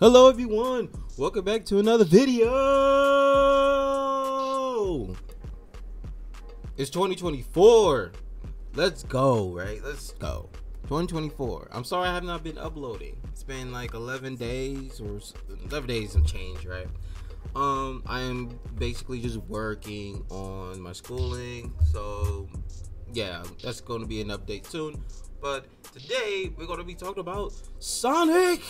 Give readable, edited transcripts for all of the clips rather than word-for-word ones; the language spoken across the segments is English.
Hello everyone, welcome back to another video. It's 2024. Let's go, right? Let's go. 2024. I'm sorry I have not been uploading. It's been like 11 days or 11 days and change, right? I am basically just working on my schooling, so yeah, that's going to be an update soon. But today we're going to be talking about Sonic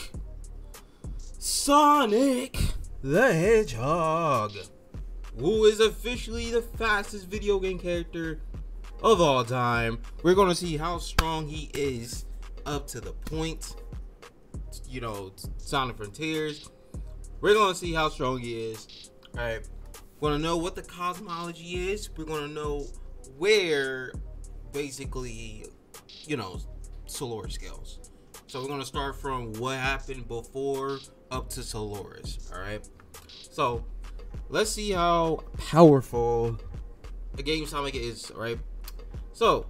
the Hedgehog, who is officially the fastest video game character of all time. We're going to see how strong he is up to the point, Sonic Frontiers. We're going to see how strong he is. All right, we're going to know what the cosmology is. We're going to know where basically, Solar scales. So we're going to start from what happened before up to Solaris. All right, so let's see how powerful a game Sonic is. All right, so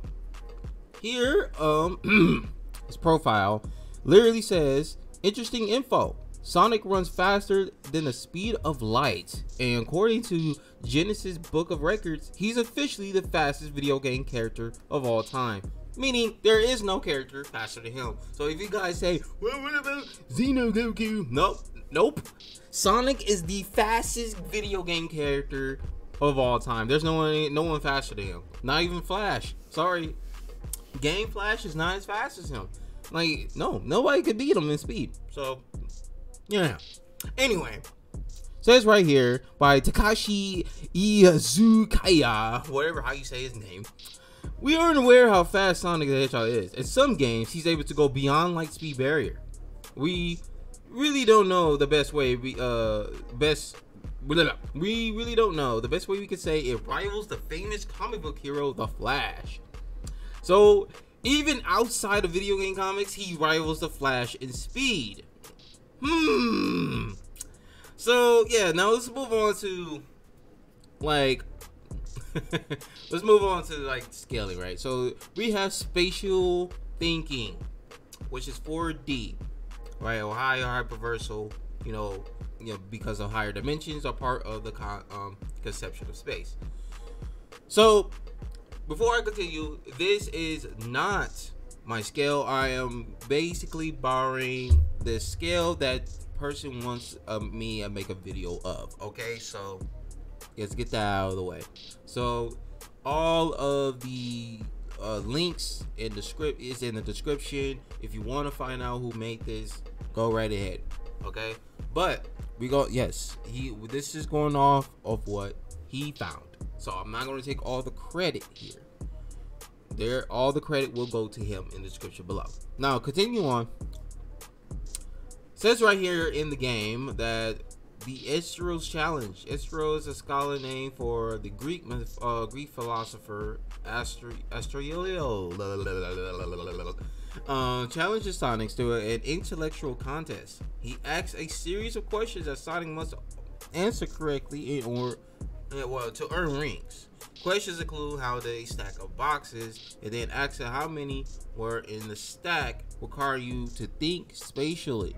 here his profile literally says interesting info. Sonic runs faster than the speed of light, and according to Genesis Book of Records, he's officially the fastest video game character of all time. Meaning there is no character faster than him. So if you guys say, well, what about Goku? Nope. Sonic is the fastest video game character of all time. There's no one faster than him. Not even Flash. Sorry, Game Flash is not as fast as him. Like, no, nobody could beat him in speed. So yeah. Anyway, says right here by Takashi Izukaya, whatever how you say his name. We aren't aware how fast Sonic the Hedgehog is. In some games, he's able to go beyond light speed barrier. We really don't know the best way. We really don't know the best way we could say it rivals the famous comic book hero, the Flash. So even outside of video game comics, he rivals the Flash in speed. So yeah, now let's move on to scaling, right? So we have spatial thinking, which is 4D, right? Or higher hyperversal, because of higher dimensions are part of the conception of space. So before I continue, this is not my scale. I am basically borrowing the scale that person wants me to make a video of. Okay, so let's get that out of the way. So all of the links in the script is in the description. If you want to find out who made this, go right ahead. Okay, but this is going off of what he found, so I'm not going to take all the credit here. All the credit will go to him in the description below. Now continue on. Says right here in the game that the Istros challenge. Istros is a scholar name for the Greek philosopher challenges Sonic to an intellectual contest. He asks a series of questions that Sonic must answer correctly in order to earn rings. Questions include how they stack up boxes, and then asks how many were in the stack require you to think spatially.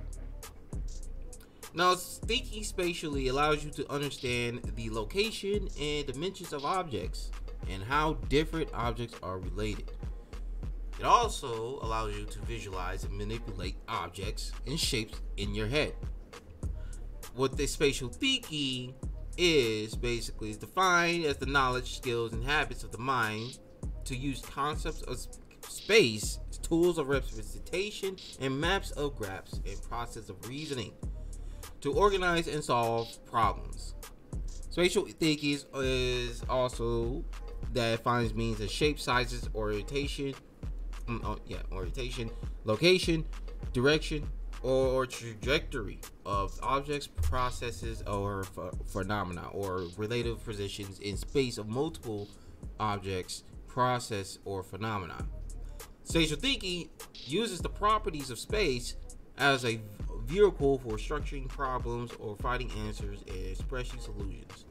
Now, thinking spatially allows you to understand the location and dimensions of objects and how different objects are related. It also allows you to visualize and manipulate objects and shapes in your head. What the spatial thinking is basically defined as the knowledge, skills, and habits of the mind to use concepts of space, tools of representation, and maps of graphs and process of reasoning to organize and solve problems. Spatial thinking is also that finds means of shape, sizes, orientation, location, direction, or trajectory of objects, processes, or phenomena, or relative positions in space of multiple objects, process, or phenomena. Spatial thinking uses the properties of space as a vehicle for structuring problems or finding answers and expressing solutions.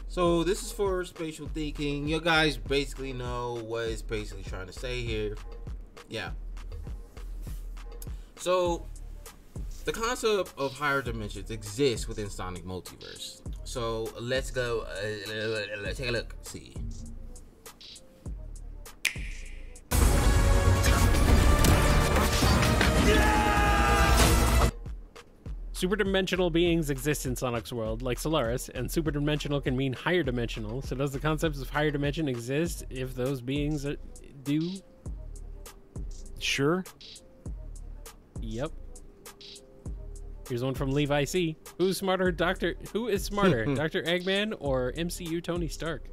So this is for spatial thinking. You guys basically know what it's basically trying to say here. Yeah. So The concept of higher dimensions exists within Sonic Multiverse. So let's go. Let's take a look. See. Superdimensional beings exist in Sonic's world, like Solaris, and superdimensional can mean higher dimensional. So does the concept of higher dimension exist if those beings do? Sure. Yep. Here's one from Levi C. Who is smarter, Dr. Eggman or MCU Tony Stark?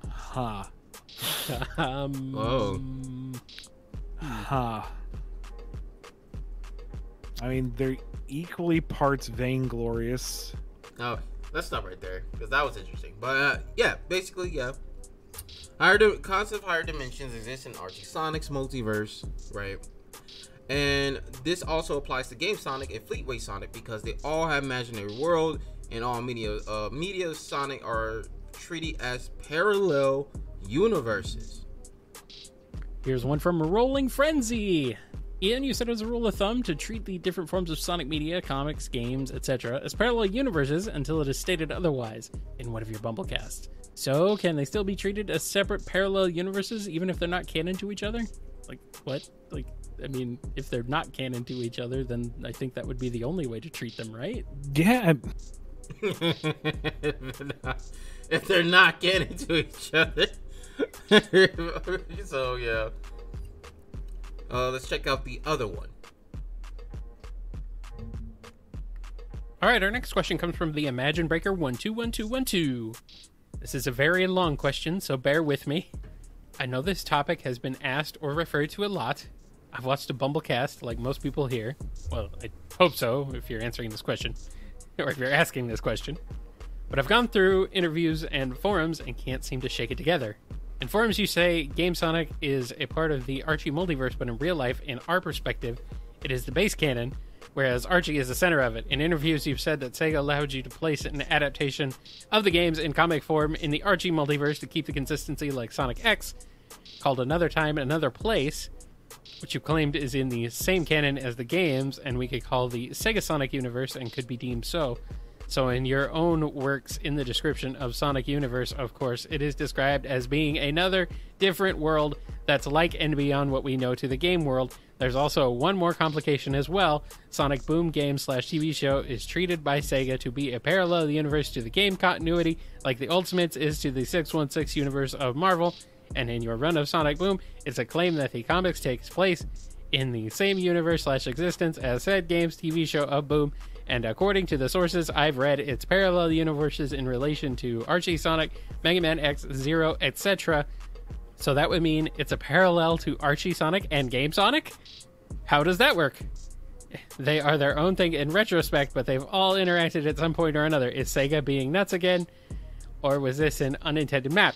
Huh. Whoa. Huh. I mean, they're equally parts vainglorious. Oh, let's stop right there because that was interesting. But yeah, basically, yeah. Concept of higher dimensions exists in Archie Sonic's multiverse, right? And this also applies to Game Sonic and Fleetway Sonic because they all have imaginary world, and all media of Sonic are treated as parallel universes. Here's one from Rolling Frenzy. Ian, you said it was a rule of thumb to treat the different forms of Sonic media, comics, games, etc. as parallel universes until it is stated otherwise in one of your Bumblecasts. So, can they still be treated as separate parallel universes even if they're not canon to each other? Like, what? Like, I mean, if they're not canon to each other, then I think that would be the only way to treat them, right? Yeah. If they're not canon to each other. So, yeah. Let's check out the other one. All right, our next question comes from the Imagine Breaker 121212. This is a very long question, so bear with me. I know this topic has been asked or referred to a lot. I've watched a Bumblecast like most people here. Well, I hope so if you're answering this question, or if you're asking this question. But I've gone through interviews and forums and can't seem to shake it together. In forums, you say Game Sonic is a part of the Archie multiverse, but in real life, in our perspective, it is the base canon, whereas Archie is the center of it. In interviews, you've said that Sega allowed you to place an adaptation of the games in comic form in the Archie multiverse to keep the consistency, like Sonic X, called Another Time, Another Place, which you claimed is in the same canon as the games, and we could call the Sega Sonic universe and could be deemed so. So in your own works in the description of Sonic Universe, of course, it is described as being another different world that's like and beyond what we know to the game world. There's also one more complication as well. Sonic Boom game/TV show is treated by Sega to be a parallel universe to the game continuity, like the Ultimates is to the 616 universe of Marvel. And in your run of Sonic Boom, it's a claim that the comics takes place in the same universe/existence as said game's TV show of Boom. And according to the sources I've read, it's parallel universes in relation to Archie, Sonic, Mega Man X, Zero, etc. So that would mean it's a parallel to Archie, Sonic, and Game Sonic? How does that work? They are their own thing in retrospect, but they've all interacted at some point or another. Is Sega being nuts again? Or was this an unintended map?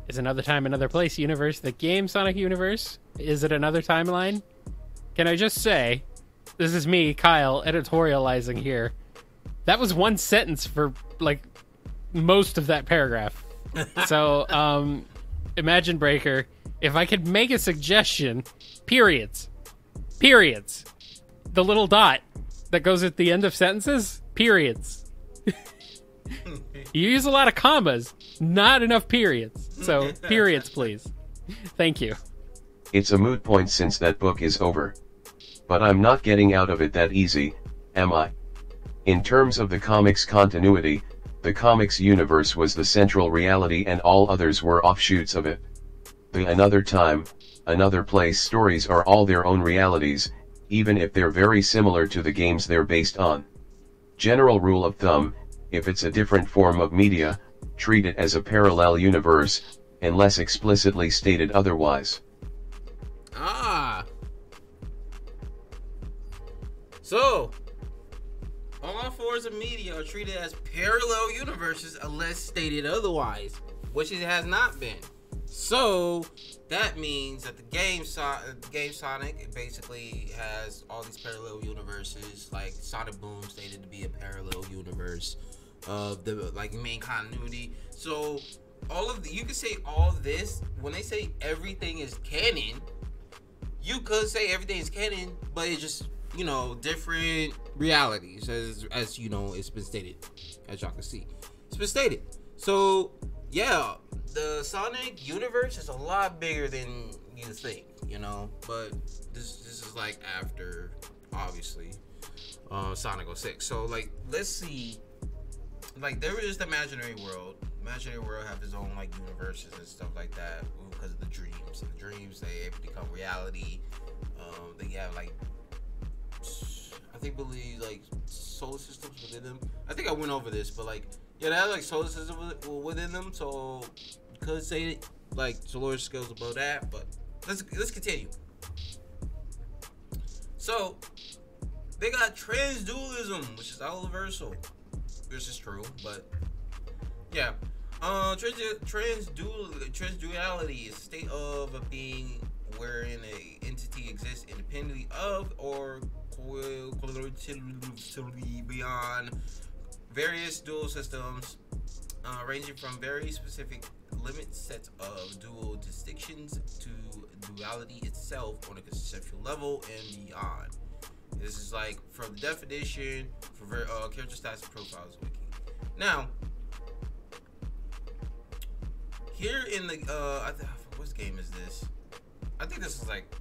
Is Another Time, Another Place universe the Game Sonic universe? Is it another timeline? Can I just say... This is me, Kyle, editorializing here. That was one sentence for, like, most of that paragraph. So, Imagine Breaker, if I could make a suggestion, periods. The little dot that goes at the end of sentences, periods. You use a lot of commas, not enough periods. So, periods, please. Thank you. It's a moot point since that book is over. But I'm not getting out of it that easy, am I? In terms of the comics continuity, the comics universe was the central reality and all others were offshoots of it. The Another Time, Another Place stories are all their own realities, even if they're very similar to the games they're based on. General rule of thumb, if it's a different form of media, treat it as a parallel universe, unless explicitly stated otherwise. So, all forms of media are treated as parallel universes unless stated otherwise, which it has not been. So, that means that the game Sonic basically has all these parallel universes, like Sonic Boom stated to be a parallel universe of the main continuity. So, you could say all this when they say everything is canon. You could say everything is canon, but it just you know, different realities, as you know, it's been stated, as y'all can see, it's been stated. So yeah, the Sonic universe is a lot bigger than you think, you know. But this is like after, obviously, Sonic 06. So like, let's see. Like, there is the imaginary world. Imaginary world have its own like universes and stuff like that because of the dreams. And the dreams, they become reality. They have like, believe like solar systems within them. I think I went over this, but like, yeah, they have like solar systems within them. So you could say like solar scales above that, but let's continue. So they got transdualism, which is universal. This is true, but yeah. Transduality is a state of a being wherein a entity exists independently of or collaterally beyond various dual systems, ranging from very specific limit sets of dual distinctions to duality itself on a conceptual level and beyond. This is like from the definition for character stats and profiles wiki. Now, here in the what game is this? I think this is like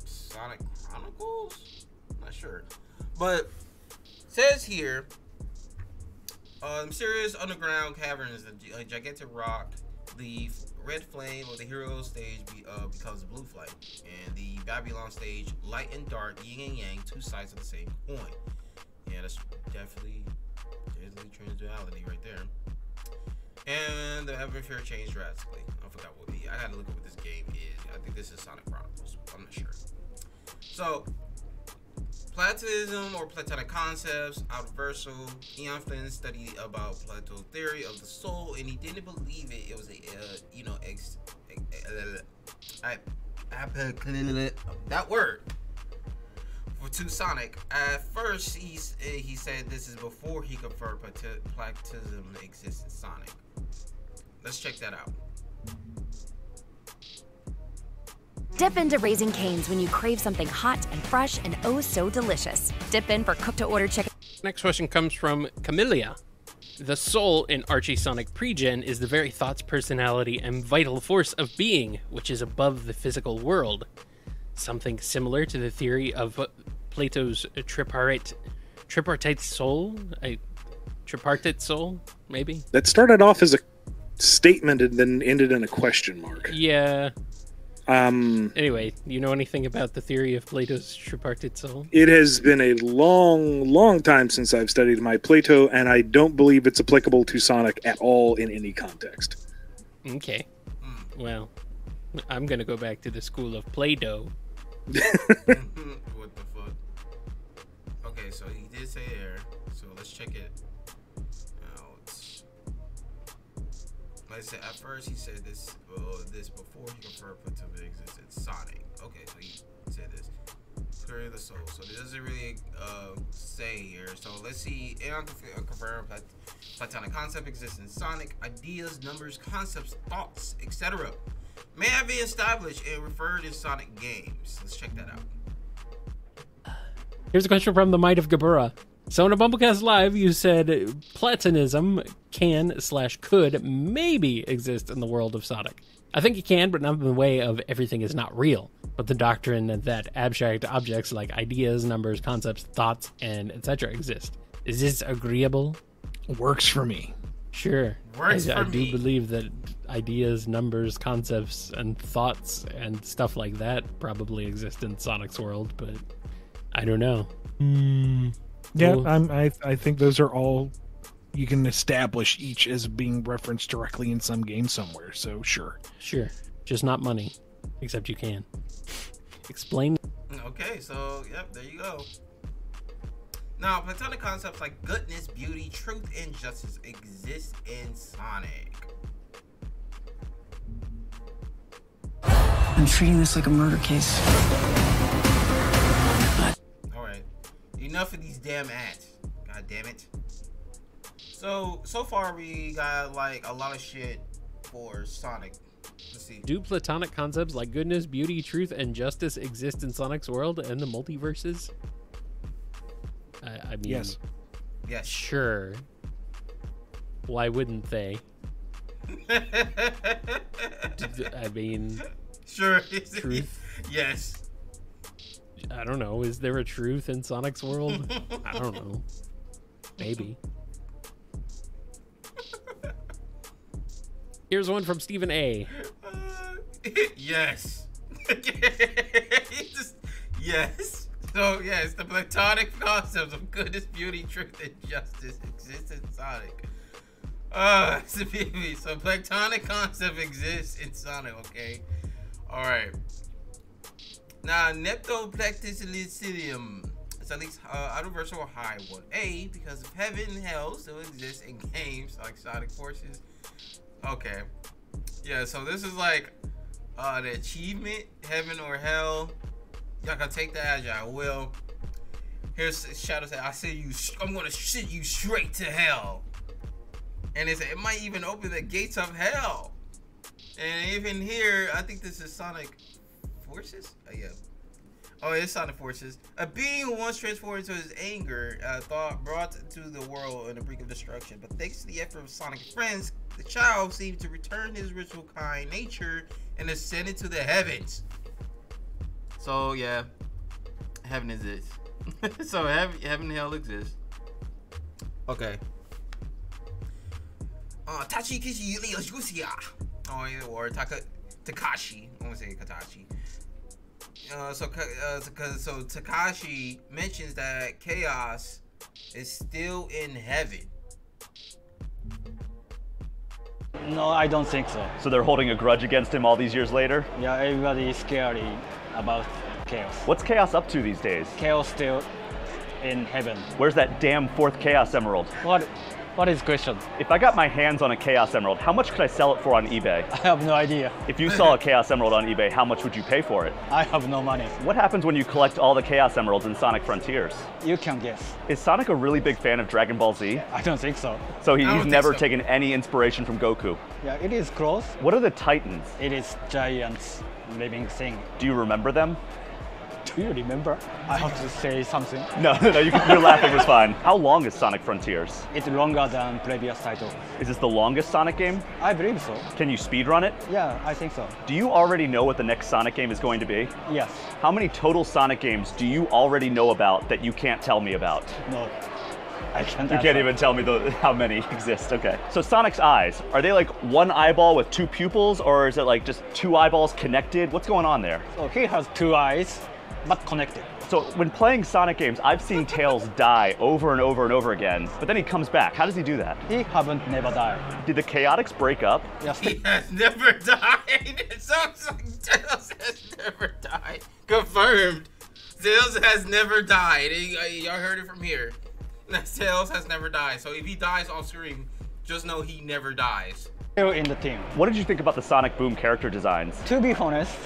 Sonic Chronicles. I'm not sure, but it says here, mysterious underground caverns, the gigantic rock, the red flame of the hero stage becomes a blue flame, and the Babylon stage, light and dark, yin and yang, two sides of the same coin. Yeah, that's definitely transduality right there. And the atmosphere changed drastically. I forgot what I had to look up what this game is. I think this is Sonic Chronicles. I'm not sure. So, Platonism or Platonic concepts, universal. Eon Flynn studied about Plato's theory of the soul, and he didn't believe it. It was that word to Sonic. At first, he said this is before he confirmed Platonism exists in Sonic. Let's check that out. Dip into Raising Cane's when you crave something hot and fresh and oh so delicious. Dip in for cook-to-order chicken. Next question comes from Camellia. The soul in Archie Sonic Pregen is the very thoughts, personality, and vital force of being, which is above the physical world. Something similar to the theory of Plato's tripartite soul? A tripartite soul, maybe? That started off as a statement and then ended in a question mark. Yeah. Anyway, you know anything about the theory of Plato's tripartite soul? It has been a long time since I've studied my Plato, and I don't believe it's applicable to Sonic at all in any context. Okay. Well, I'm gonna go back to the school of Play-Doh. What the fuck? Okay, so he did say there. So let's check it out. Like I said, at first he said this before he confirmed Platonism exists in Sonic. Okay, so he said this. Theory of the soul. So it doesn't really say here. So let's see. And confirmed Platonic concept exists in Sonic. Ideas, numbers, concepts, thoughts, etc. may have been established and referred in Sonic games. Let's check that out. Here's a question from the Might of Gabura. So in a Bumblecast Live, you said Platonism can/could maybe exist in the world of Sonic. I think it can, but not in the way of everything is not real, but the doctrine that abstract objects like ideas, numbers, concepts, thoughts, and etc. exist. Is this agreeable? Works for me. Sure. Works for I me. do believe that ideas, numbers, concepts, and thoughts and stuff like that probably exist in Sonic's world, but I don't know. Yeah, Cool. I think those are all, you can establish each as being referenced directly in some game somewhere, so sure. Sure. Just not money. Except you can. Explain. Okay, so yep, there you go. Now, Platonic concepts like goodness, beauty, truth, and justice exist in Sonic. I'm treating this like a murder case. Alright. Enough of these damn ads. God damn it. So far we got like a lot of shit for Sonic. Let's see. Do platonic concepts like goodness, beauty, truth, and justice exist in Sonic's world and the multiverses? I mean, Yes. Yes. sure. Why wouldn't they? I mean, Sure. truth. Yes. I don't know. Is there a truth in Sonic's world? I don't know. Maybe. Here's one from Stephen A. Yes. Yes. So yes, the platonic concepts of goodness, beauty, truth, and justice exist in Sonic. So platonic concept exists in Sonic. Okay. All right. Now, Neptoplecticilicidium. It's at least universal high one. A, because of heaven and hell still exists in games like Sonic Forces. Okay. Yeah, so this is like the achievement, heaven or hell. Y'all can take that as y'all will. Here's Shadow say, I'm gonna send you straight to hell. And it might even open the gates of hell. And even here, I think this is Sonic Forces? Oh, yeah. Oh, it's Sonic Forces. A being once transformed into his anger, thought brought to the world on the brink of destruction. But thanks to the effort of Sonic friends, the child seemed to return his original kind nature and ascended to the heavens. So, yeah. Heaven exists. So, heaven and hell exist. Okay. Tachi Kishi Yusuya. Oh, yeah, or Takashi. I want to say Katachi. So Takashi mentions that Chaos is still in heaven. No, I don't think so. So they're holding a grudge against him all these years later? Yeah, everybody is scary about Chaos. What's Chaos up to these days? Chaos still in heaven. Where's that damn 4th Chaos Emerald? What is question? If I got my hands on a Chaos Emerald, how much could I sell it for on eBay? I have no idea. If you saw a Chaos Emerald on eBay, how much would you pay for it? I have no money. What happens when you collect all the Chaos Emeralds in Sonic Frontiers? You can guess. Is Sonic a really big fan of Dragon Ball Z? I don't think so. So I don't he's think never so. taken any inspiration from Goku. Yeah, it is close. What are the Titans? It is giants living thing. Do you remember them? Do you remember? I have to say something. No, your laughing was fine. How long is Sonic Frontiers? It's longer than previous title. Is this the longest Sonic game? I believe so. Can you speedrun it? Yeah, I think so. Do you already know what the next Sonic game is going to be? Yes. How many total Sonic games do you already know about that you can't tell me about? No. I can't You can't even tell me how many exist. Okay. So Sonic's eyes, are they like one eyeball with 2 pupils, or is it like just 2 eyeballs connected? What's going on there? So he has 2 eyes, but connected. So when playing Sonic games, I've seen Tails die over and over and over again, but then he comes back. How does he do that? He haven't never died. Did the Chaotix break up? Yes. He has never died. It sounds like Tails has never died. Confirmed. Tails has never died. Y'all heard it from here. Tails has never died. So if he dies off screen, just know he never dies. Still in the team. What did you think about the Sonic Boom character designs? To be honest,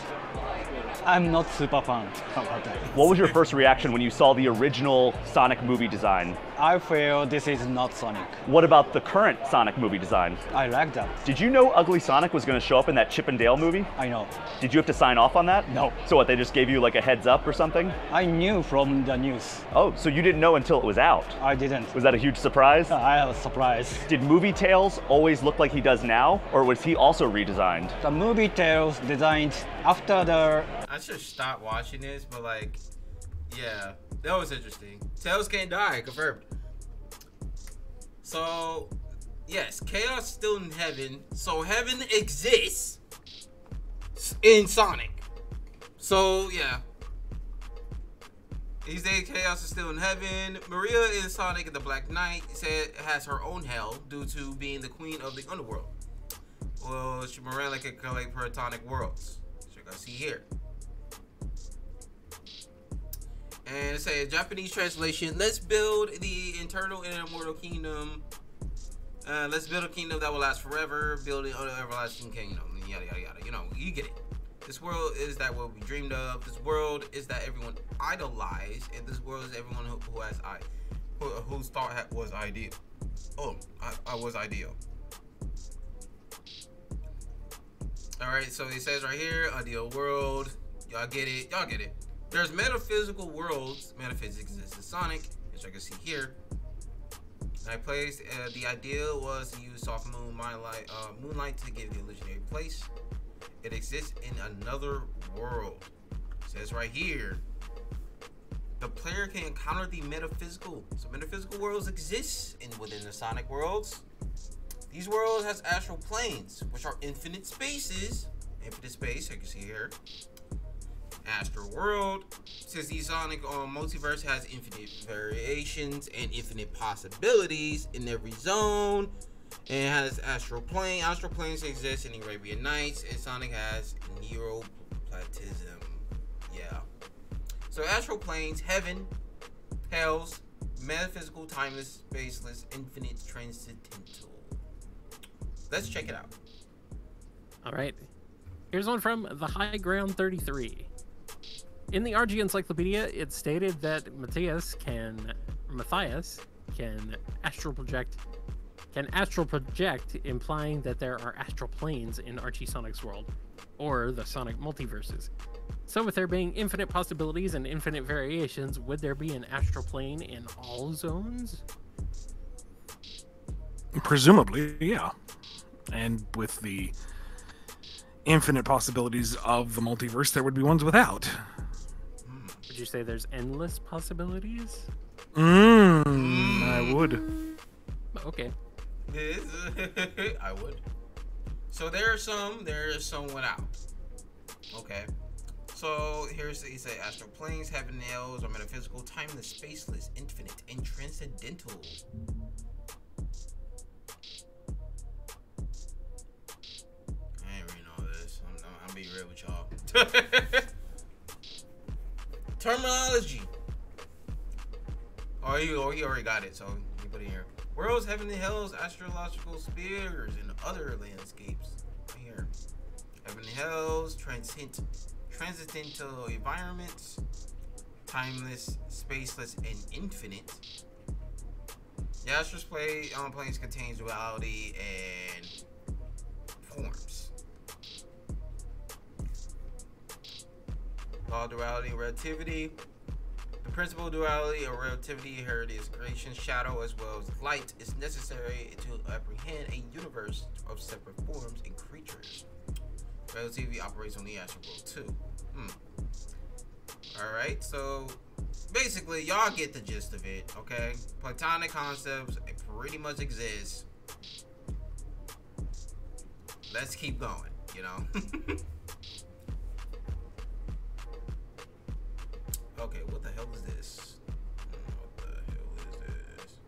I'm not super fan about that. What was your first reaction when you saw the original Sonic movie design? I feel this is not Sonic. What about the current Sonic movie design? I like that. Did you know Ugly Sonic was going to show up in that Chip and Dale movie? I know. Did you have to sign off on that? No. So what, they just gave you like a heads up or something? I knew from the news. Oh, so you didn't know until it was out? I didn't. Was that a huge surprise? I have a surprise. Did movie Tails always look like he does now, or was he also redesigned? The movie Tales designed after the... I should stop watching this, but like, yeah, that was interesting. Tails can't die, confirmed. So, yes, Chaos is still in heaven. So heaven exists in Sonic. So yeah, he said Chaos is still in heaven. Maria in Sonic and the Black Knight said has her own hell due to being the queen of the underworld. Well, Maria can collect platonic worlds. So you gotta see here. And it says Japanese translation, let's build the eternal and immortal kingdom. Let's build a kingdom that will last forever. Build an everlasting kingdom. Yada, yada, yada. You know, you get it. This world is that what we dreamed of. This world is that everyone idolized. And this world is everyone whose thought was ideal. Oh, I was ideal. All right, so it says right here, ideal world. Y'all get it. Y'all get it. There's metaphysical worlds. Metaphysics exists in Sonic, as you can see here. And I placed the idea was to use soft moonlight to give the illusionary place. It exists in another world. It says right here, the player can encounter the metaphysical. So metaphysical worlds exist within the Sonic worlds. These worlds has astral planes, which are infinite spaces. Infinite space, you can see here. Astral world. Since the Sonic multiverse has infinite variations and infinite possibilities in every zone. And it has astral plane. Astral planes exist in Arabian Nights, and Sonic has neuroplatism. Yeah. So astral planes, heaven, hells, metaphysical, timeless, spaceless, infinite, transcendental. Let's check it out. All right. Here's one from the High Ground 33. In the RG Encyclopedia, it stated that Matthias can astral project, implying that there are astral planes in Archie Sonic's world, or the Sonic multiverses. So with there being infinite possibilities and infinite variations, would there be an astral plane in all zones? Presumably, yeah. And with the infinite possibilities of the multiverse, there would be ones without. Would you say there's endless possibilities? I would. Okay. I would. So there are some without. Okay. So here's he say astral planes, heaven and hells are metaphysical, timeless, spaceless, infinite, and transcendental. I ain't reading all this. I'm being real with y'all. Terminology. Oh, he already got it, so you put it here. Worlds, heaven and hells, astrological spheres, and other landscapes. Right here. Heaven and hells, transcendental environments, timeless, spaceless, and infinite. The astral planes contains duality and forms. Law, duality, and relativity. The principle of duality or relativity here is creation, shadow, as well as light is necessary to apprehend a universe of separate forms and creatures. Relativity operates on the astral world too. Alright, so basically y'all get the gist of it, okay? Platonic concepts pretty much exist. Let's keep going, you know? Okay, what the hell is this? What the hell is this?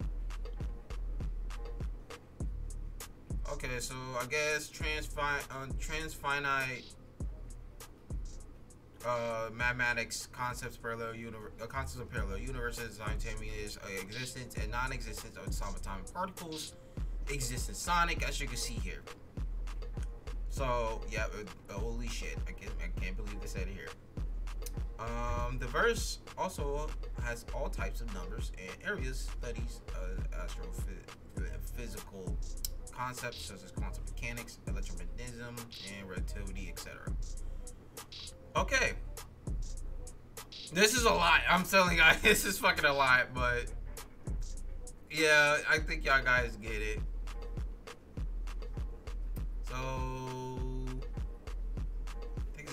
Okay, so I guess transfinite mathematics concepts of parallel universes, simultaneous existence and non-existence of subatomic particles exist in Sonic, as you can see here. So yeah, holy shit, I can't believe they said it here. The verse also has all types of numbers and areas studies astrophysical concepts such as quantum mechanics, electromagnetism, and relativity, etc. Okay. This is a lot. I'm telling you guys, this is fucking a lot, but yeah, I think y'all guys get it. So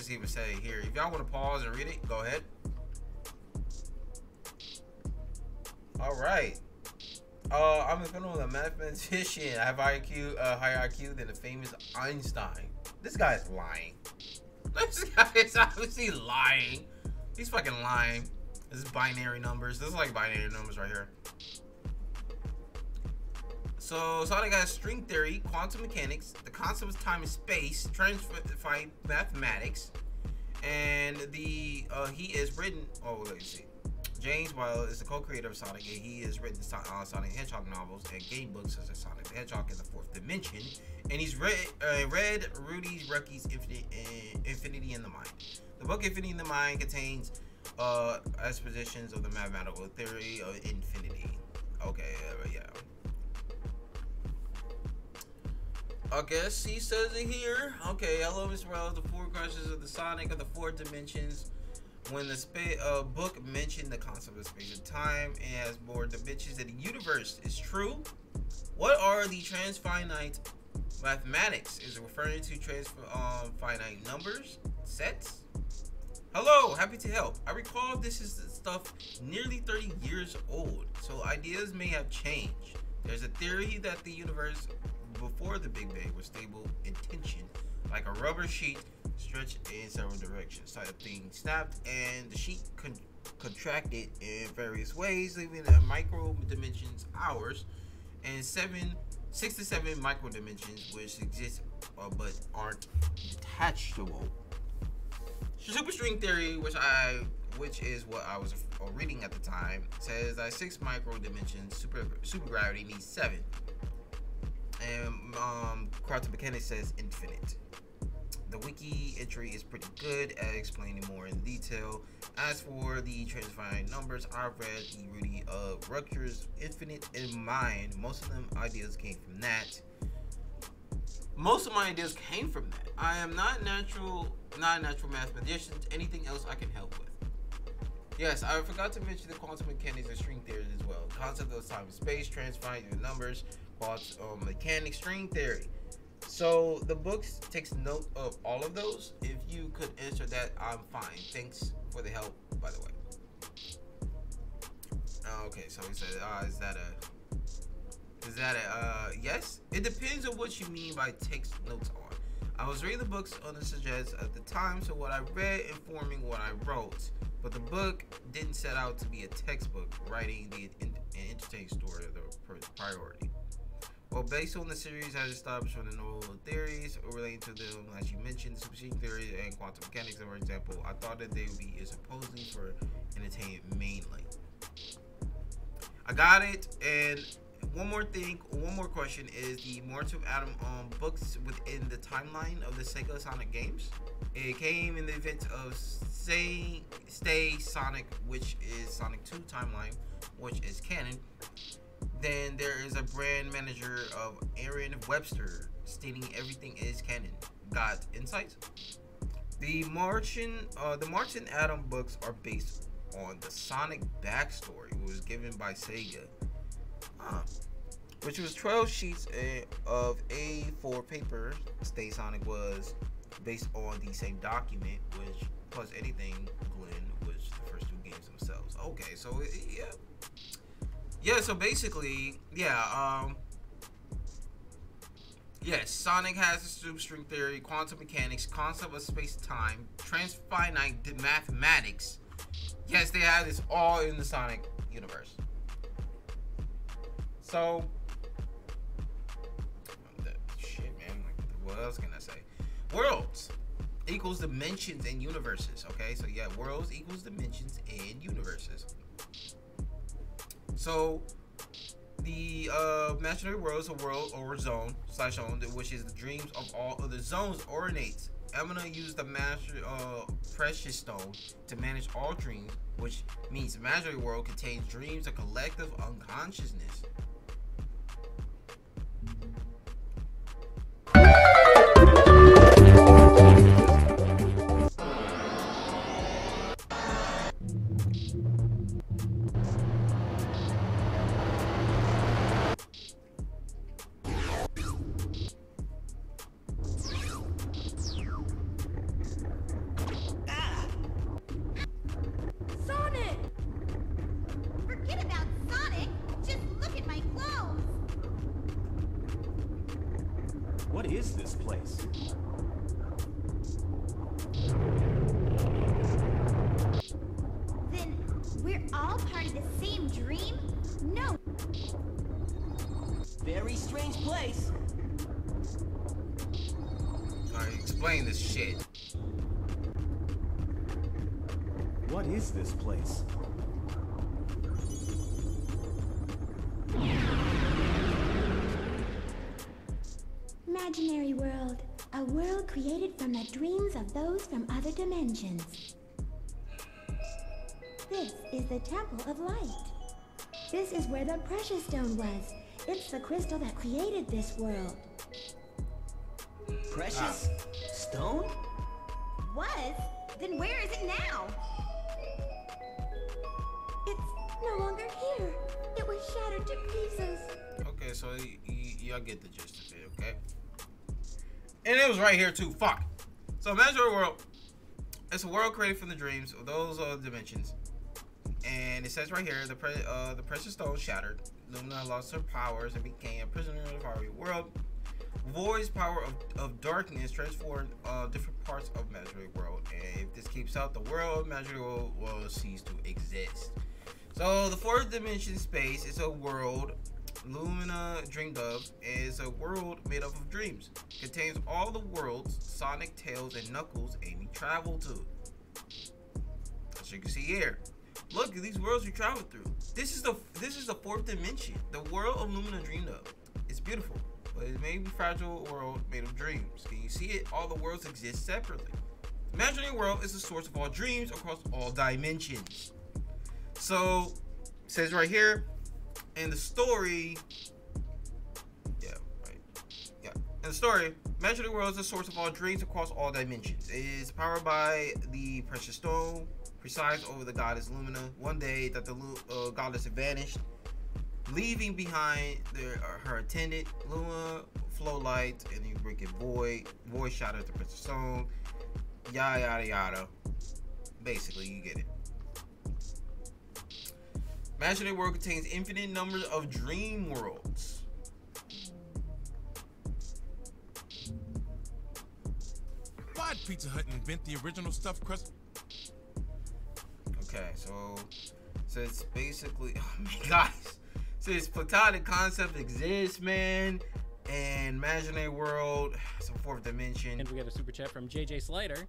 even say here, if y'all want to pause and read it, go ahead. All right. I'm a mathematician. I have higher IQ than the famous Einstein. This guy's lying. This guy is obviously lying. He's fucking lying. This is binary numbers. This is like binary numbers right here. So Sonic has string theory, quantum mechanics, the concept of time and space, transfinite mathematics, and he is written. Oh, let's see. James Weil is the co-creator of Sonic, and he has written Sonic the Hedgehog novels and game books such as Sonic the Hedgehog in the Fourth Dimension, and he's read Rudy Rooki's Infinity in the Mind. The book Infinity in the Mind contains expositions of the mathematical theory of infinity. Okay, yeah. I guess he says it here. Okay, hello, Mr. Wells. The four crushes of the Sonic of the four dimensions. When the book mentioned the concept of space and time, it has more dimensions than the universe. Is true. What are the transfinite mathematics? Is it referring to finite numbers, sets? Hello, happy to help. I recall this is stuff nearly 30 years old, so ideas may have changed. There's a theory that the universe before the Big Bang was stable in tension, like a rubber sheet stretched in several directions. So the thing snapped and the sheet contracted in various ways, leaving a micro dimensions hours and 6 to 7 micro dimensions which exist but aren't detachable. Superstring theory, which is what I was reading at the time, says that 6 micro dimensions supergravity needs 7. And quantum mechanics says infinite. The wiki entry is pretty good at explaining more in detail. As for the transfinite numbers, I read the Rudy Rutgers Infinite in Mind. Most of them ideas came from that. Most of my ideas came from that. I am not a natural mathematician. Anything else I can help with? Yes, I forgot to mention the quantum mechanics and string theory as well. Concept of time and space, transfinite numbers, quantum mechanics, string theory. So the book takes note of all of those. If you could answer that, I'm fine. Thanks for the help, by the way. Okay, so he said, is that a yes? It depends on what you mean by takes notes on. I was reading the books on the suggest at the time, so what I read informing what I wrote. But the book didn't set out to be a textbook, writing an entertaining story of the priority. Well, based on the series as established from the normal theories relating to them, as you mentioned, the superstring theory and quantum mechanics, for example, I thought that they would be supposedly for entertainment mainly. I got it. And one more question is the Mortal Atom books within the timeline of the Sega Sonic games. It came in the event of Stay Sonic, which is Sonic 2 timeline, which is canon. Then there is a brand manager of Aaron Webster stating everything is canon. Got insights? The Martian Atom books are based on the Sonic backstory, which was given by Sega, which was 12 sheets of A4 paper. Stay Sonic was based on the same document, which plus anything Glenn was the first 2 games themselves. Okay, so yeah. Yeah, so basically, yes, Sonic has the superstring theory, quantum mechanics, concept of space-time, transfinite mathematics. Yes, they have this all in the Sonic universe. So, shit, man, what else can I say? Worlds equals dimensions and universes, okay? So, yeah, worlds equals dimensions and universes. So, the imaginary world is a world or zone /zone, which is the dreams of all other zones originates. I'm gonna use the precious stone to manage all dreams, which means the imaginary world contains dreams of collective unconsciousness. What is this place? Then we're all part of the same dream? No. Very strange place. Alright, explain this shit. What is this place? Imaginary world. A world created from the dreams of those from other dimensions. This is the Temple of Light. This is where the precious stone was. It's the crystal that created this world. Precious stone? Was? Then where is it now? It's no longer here. It was shattered to pieces. Okay, so y'all get the gist of it, okay? And it was right here too. Fuck. So imaginary world. It's a world created from the dreams of those dimensions. And it says right here, the precious stone shattered. Lumina lost her powers and became a prisoner of our world. Void's power of darkness transformed different parts of imaginary world. And if this keeps up, the world of imaginary world will cease to exist. So the fourth dimension space is a world Lumina dreamed of, is a world made up of dreams. Contains all the worlds Sonic, Tails, and Knuckles Amy traveled to. As you can see here. Look at these worlds we traveled through. This is the fourth dimension. The world of Lumina dreamed of. It's beautiful, but it may be fragile world made of dreams. Can you see it? All the worlds exist separately. Imaginary world is the source of all dreams across all dimensions. So it says right here in the story. In the story, imaginary world is the source of all dreams across all dimensions. It is powered by the precious stone, presides over the goddess Lumina. One day that the goddess had vanished, leaving behind her attendant, Luma, Flow Light, and the wicked Void. Void shattered the precious stone. Yada yada yada. Basically, you get it. Imaginary world contains infinite numbers of dream worlds. Why did Pizza Hut invent the original stuffed crust? Okay, so it's basically, oh my guys, since platonic concept exists, man, and imaginary world, it's a fourth dimension. And we got a super chat from JJ Slider.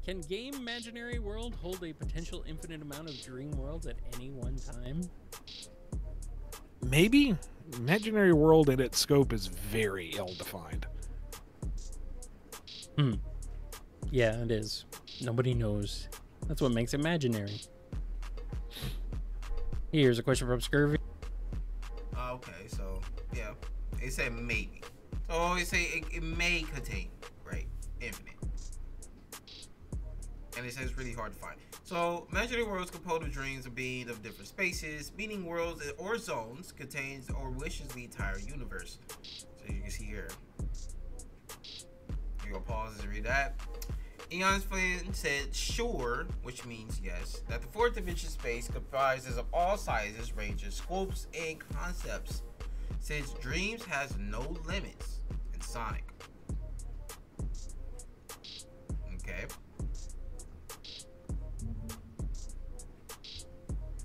Can game Imaginary World hold a potential infinite amount of dream worlds at any one time? Maybe. Imaginary world in its scope is very ill-defined. Yeah, it is. Nobody knows. That's what makes imaginary. Here's a question from Scurvy. Okay, so yeah, it said maybe. So it say it may contain, right, infinite. And it says it's really hard to find. So imaginary worlds composed of dreams of being of different spaces, meaning worlds or zones contains or wishes the entire universe. So you can see here. You're gonna pause and read that. Eon's friend said sure, which means yes, that the fourth dimension space comprises of all sizes, ranges, scopes, and concepts, since dreams has no limits in Sonic. Okay.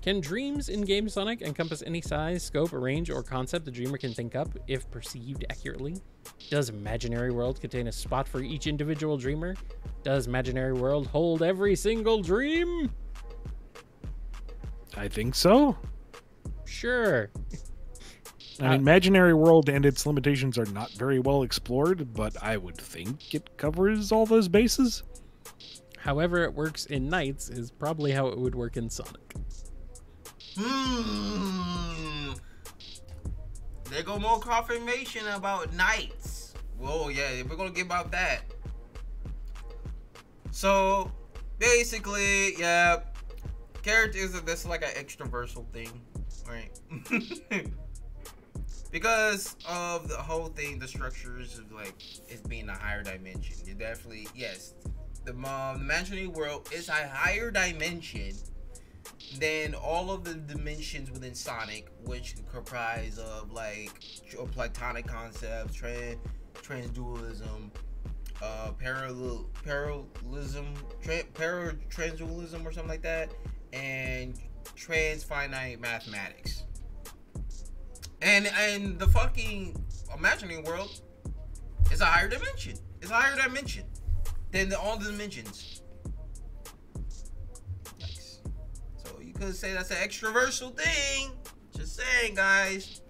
Can dreams in game Sonic encompass any size, scope, range, or concept the dreamer can think up if perceived accurately? Does Imaginary World contain a spot for each individual dreamer? Does Imaginary World hold every single dream? I think so. Sure. An imaginary world and its limitations are not very well explored, but I would think it covers all those bases. However it works in Knights is probably how it would work in Sonic. There go more confirmation about Knights. Whoa, yeah, we're gonna get about that. So basically, yeah, characters are this like an extraversal thing, right? Because of the whole thing, the structures of like it's being a higher dimension. You definitely, yes, the imaginary world is a higher dimension than all of the dimensions within Sonic, which comprise of like platonic concepts, transdualism, transdualism or something like that, and transfinite mathematics. And the fucking imaginary world is a higher dimension. It's a higher dimension than all the dimensions. Yikes. So you could say that's an extraversal thing. Just saying, guys.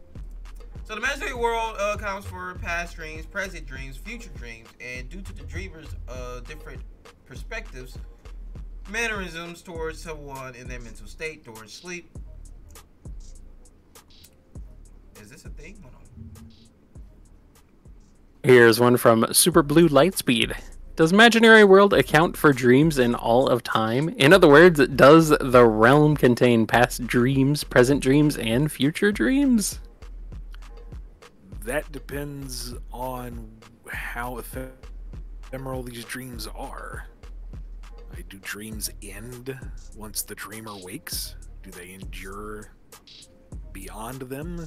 So the imaginary world accounts for past dreams, present dreams, future dreams, and due to the dreamer's different perspectives, mannerisms towards someone in their mental state during sleep. Is this a thing? Hold on. Here's one from Super Blue Lightspeed. Does Imaginary World account for dreams in all of time? In other words, does the realm contain past dreams, present dreams, and future dreams? That depends on how ephemeral these dreams are. Like, do dreams end once the dreamer wakes? Do they endure beyond them?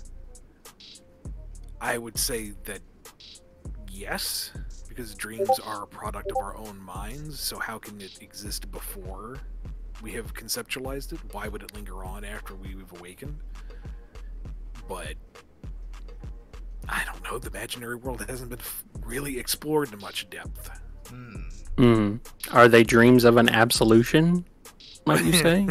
I would say that yes, because dreams are a product of our own minds, so how can it exist before we have conceptualized it? Why would it linger on after we've awakened? But I don't know, the imaginary world hasn't been really explored in much depth. Are they dreams of an absolution, might you say?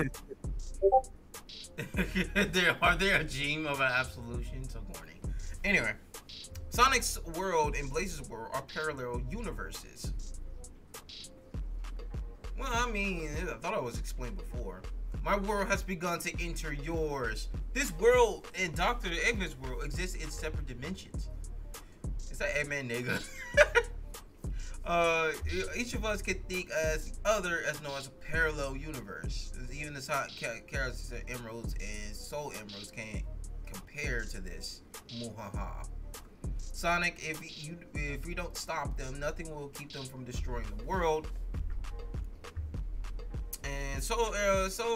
Are they a dream of an absolution? So corny. Anyway, Sonic's world and Blaze's world are parallel universes. Well, I mean, I thought I was explained before. My world has begun to enter yours. This world and Dr. Eggman's world exist in separate dimensions. Is that Eggman, nigga? Each of us can think as other as known as a parallel universe. Even the characters of Emeralds and Soul Emeralds can't compare to this. Muhaha. Sonic, if we don't stop them, nothing will keep them from destroying the world. And Soul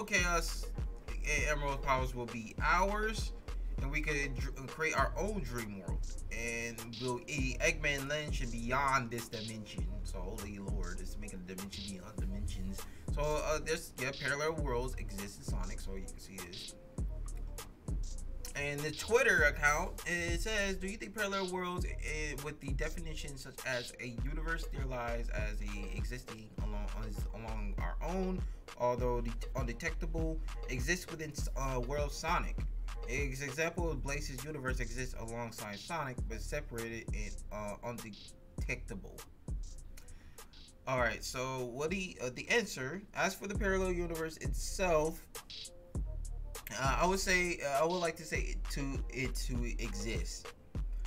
Chaos and Emerald powers will be ours, and we could create our own dream world and build Eggman Lynch beyond this dimension. So holy lord, it's making a dimension beyond dimensions. So there's parallel worlds exist in Sonic, so you can see this. And the Twitter account, it says, do you think parallel worlds with the definition such as a universe theorized as existing along our own, although undetectable, exists within world Sonic? An example of Blaze's universe exists alongside Sonic, but separated and undetectable. Alright, so what the answer, as for the parallel universe itself, I would like to say to exist,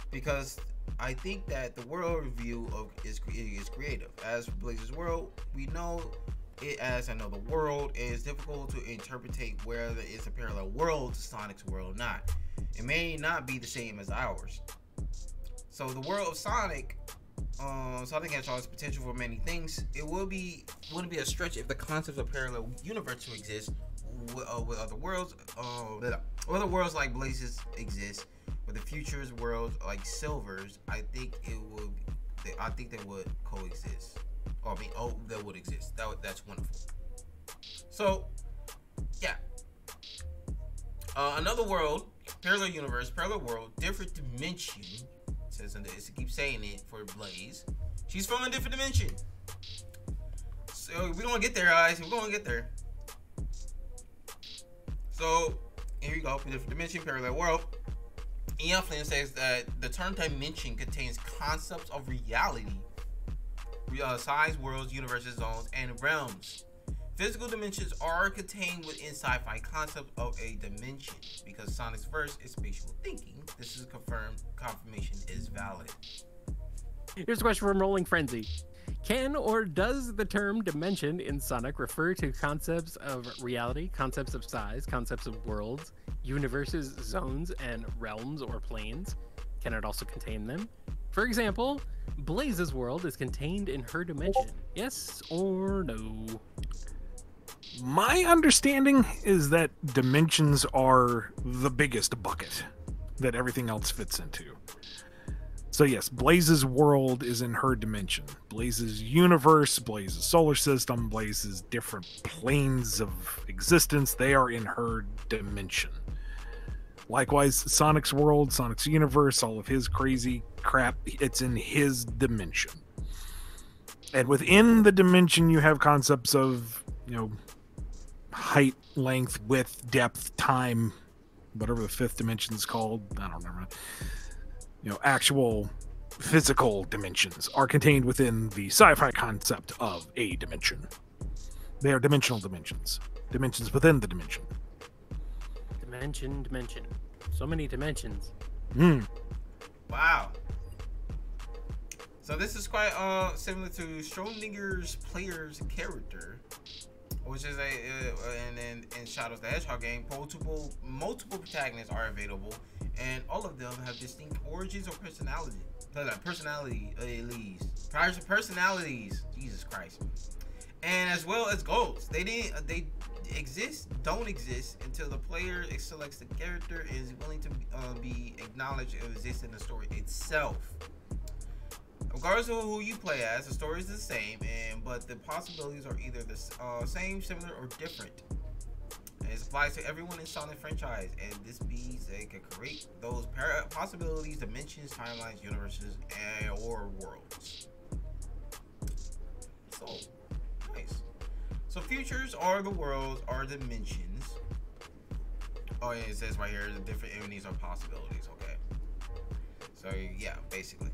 because I think that the world view is creative. As for Blaze's world, we know it as another world, and it's difficult to interpret whether it's a parallel world to Sonic's world or not. It may not be the same as ours. So the world of Sonic, Sonic has all its potential for many things. Wouldn't be a stretch if the concept of parallel universe to exist with other worlds, other worlds like Blaze's exist, but the future's worlds like Silver's, I think they would coexist. That would exist. That's wonderful. So, yeah. Another world, parallel universe, parallel world, different dimension. It keeps saying it for Blaze. She's from a different dimension. So we're gonna get there, guys. We're gonna get there. So here you go, different dimension, parallel world. Ian Flynn says that the term dimension contains concepts of reality, size, worlds, universes, zones, and realms. Physical dimensions are contained within sci-fi concept of a dimension. Because Sonic's verse is spatial thinking, this is confirmation is valid. Here's a question from Rolling Frenzy. Can or does the term dimension in Sonic refer to concepts of reality, concepts of size, concepts of worlds, universes, zones, and realms or planes? Can it also contain them? For example, Blaze's world is contained in her dimension. Yes or no? My understanding is that dimensions are the biggest bucket that everything else fits into. So yes, Blaze's world is in her dimension. Blaze's universe, Blaze's solar system, Blaze's different planes of existence, they are in her dimension. Likewise, Sonic's world, Sonic's universe, all of his crazy crap, it's in his dimension. And within the dimension, you have concepts of, height, length, width, depth, time, whatever the fifth dimension is called. I don't remember. Actual physical dimensions are contained within the sci-fi concept of a dimension. They are dimensional dimensions. Dimensions within the dimension. Dimension. So many dimensions. Wow. So this is quite similar to Schrodinger's player's character, which is and in Shadows the Hedgehog game, multiple protagonists are available, and all of them have distinct origins or personalities. Personalities. Jesus Christ. And as well as goals. They don't exist until the player selects the character and is willing to be acknowledged and exist in the story itself. Regardless of who you play as, the story is the same, but the possibilities are either the same, similar, or different. And it applies to everyone in Sonic franchise, and this means they can create those possibilities, dimensions, timelines, universes, or worlds. So, nice. So futures are the worlds, are dimensions. Oh, yeah, it says right here the different entities are possibilities. Okay. So yeah, basically.